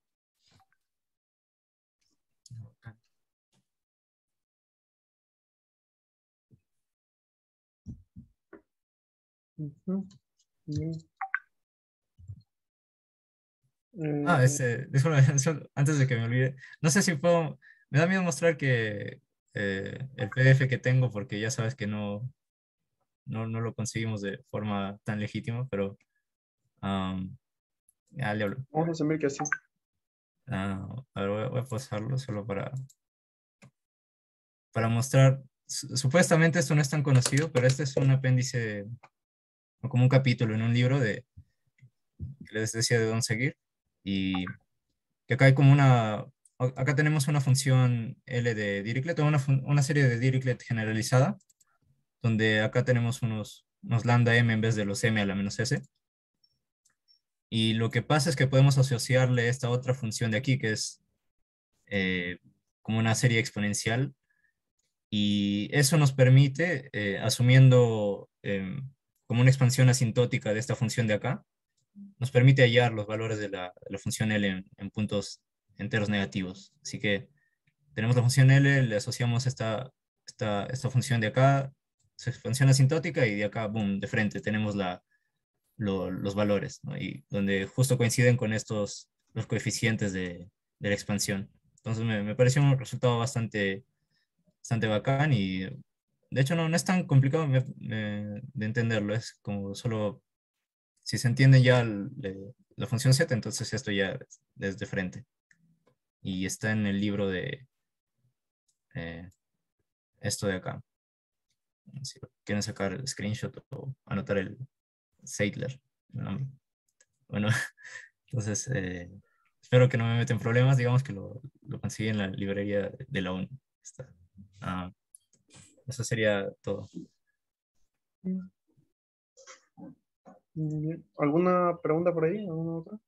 Ujú. Bien. Disculpa, antes de que me olvide, no sé si puedo, me da miedo mostrar que el PDF que tengo, porque ya sabes que no lo conseguimos de forma tan legítima, pero ya le hablo. Vamos a asumir que sí. A ver, voy a pasarlo solo para mostrar. Supuestamente esto no es tan conocido, pero este es un apéndice, o como un capítulo en un libro que les decía de Don Seguir. Y que acá hay como acá tenemos una función L de Dirichlet, o una serie de Dirichlet generalizada, donde acá tenemos unos lambda m en vez de los m a la menos s. Y lo que pasa es que podemos asociarle esta otra función de aquí, que es como una serie exponencial, y eso nos permite, asumiendo como una expansión asintótica de esta función de acá, nos permite hallar los valores de la función L en puntos enteros negativos. Así que tenemos la función L, le asociamos esta función de acá, su expansión asintótica, y de acá, boom, de frente tenemos los valores, ¿no? Y donde justo coinciden con los coeficientes de la expansión. Entonces me pareció un resultado bastante bacán, y de hecho no es tan complicado de entenderlo, es como solo, si se entiende ya la función z, entonces esto ya es desde frente. Y está en el libro de eh, esto de acá. Si quieren sacar el screenshot o anotar el Seidler, ¿no? Bueno, entonces espero que no me meten problemas, digamos que lo conseguí en la librería de la ONU. Está. Ah, eso sería todo. Bien. ¿Alguna pregunta por ahí? ¿Alguna otra?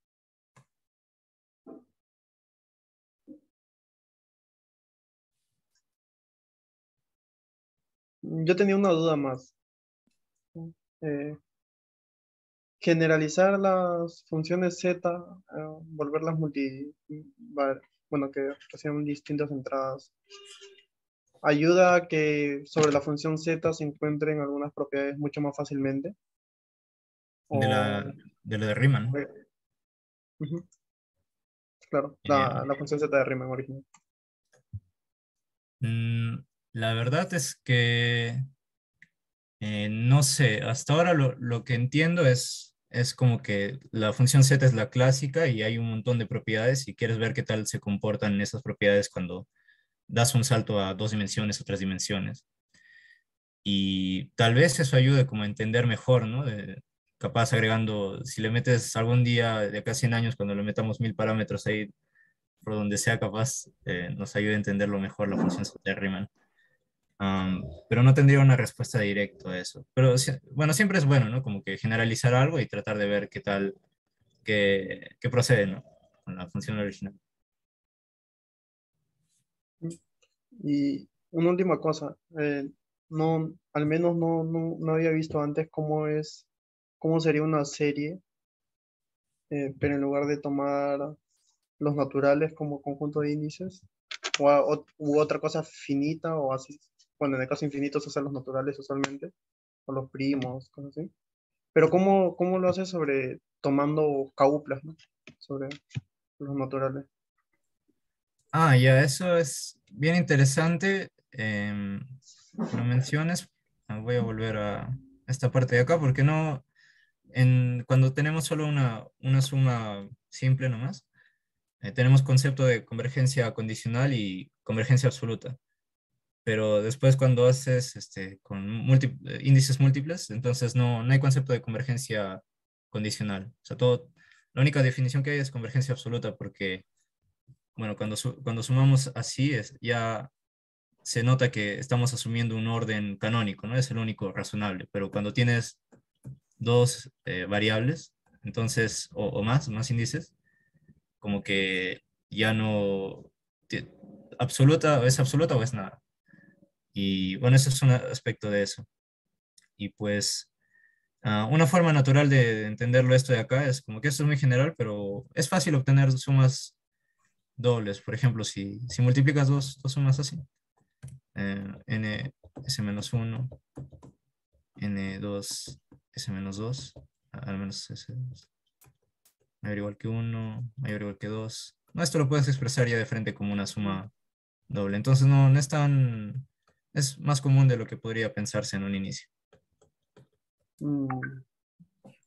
Yo tenía una duda más. Eh, Generalizar las funciones z, volverlas bueno, que reciban distintas entradas, ayuda a que sobre la función z se encuentren algunas propiedades mucho más fácilmente. De O, lo de Riemann. Ujú, claro, Eh, la función z de Riemann original. mm, la verdad es que no sé, hasta ahora lo que entiendo es como que la función z es la clásica y hay un montón de propiedades y quieres ver qué tal se comportan esas propiedades cuando das un salto a 2 dimensiones o 3 dimensiones. Y tal vez eso ayude como a entender mejor, ¿no? Capaz agregando, si le metes algún día de acá a 100 años, cuando le metamos 1000 parámetros ahí, por donde sea capaz, nos ayude a entenderlo mejor la función de Riemann. Pero no tendría una respuesta directa a eso. Pero bueno, siempre es bueno, ¿no? Como que generalizar algo y tratar de ver qué tal, qué procede, ¿no? Con la función original. Y una última cosa, no, al menos no había visto antes cómo sería una serie, pero en lugar de tomar los naturales como conjunto de índices, u otra cosa finita o así. Bueno, en el caso infinito se usan los naturales usualmente, o los primos, cosas así. Pero ¿cómo lo haces sobre tomando cauplas, ¿no? Sobre los naturales? Ya, eso es bien interesante que lo menciones. Voy a volver a esta parte de acá porque no, cuando tenemos solo una suma simple nomás, tenemos concepto de convergencia condicional y convergencia absoluta. Pero después cuando haces con índices múltiples, entonces no hay concepto de convergencia condicional. O sea, la única definición que hay es convergencia absoluta porque, bueno, cuando sumamos así, ya se nota que estamos asumiendo un orden canónico, ¿no? Es el único razonable. Pero cuando tienes dos variables, entonces, o más índices, como que ya no, ti- es absoluta o es nada. Y bueno, ese es un aspecto de eso. Y pues una forma natural de entenderlo esto de acá es como que esto es muy general, pero es fácil obtener sumas dobles. Por ejemplo, si multiplicas dos sumas así, n s menos 1, n 2 s menos 2, al menos s mayor o igual que 1, mayor o igual que 2. No, esto lo puedes expresar ya de frente como una suma doble. Entonces no es es más común de lo que podría pensarse en un inicio. Mm,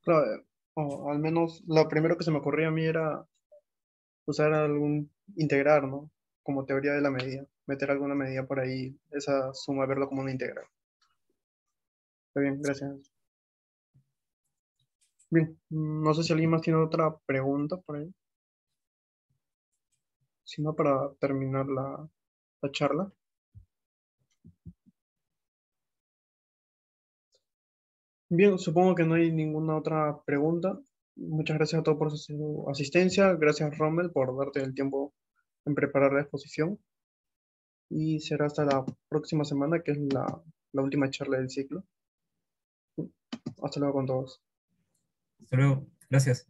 claro, o al menos lo primero que se me ocurría a mí era usar integrar, ¿no? Como teoría de la medida, meter alguna medida por ahí, esa suma, verlo como una integral. Está bien, gracias. Bien, no sé si alguien más tiene otra pregunta por ahí. Si no, para terminar la charla. Bien, supongo que no hay ninguna otra pregunta. Muchas gracias a todos por su asistencia. Gracias, Rommel, por darte el tiempo en preparar la exposición. Y será hasta la próxima semana, que es la última charla del ciclo. Hasta luego con todos. Hasta luego. Gracias.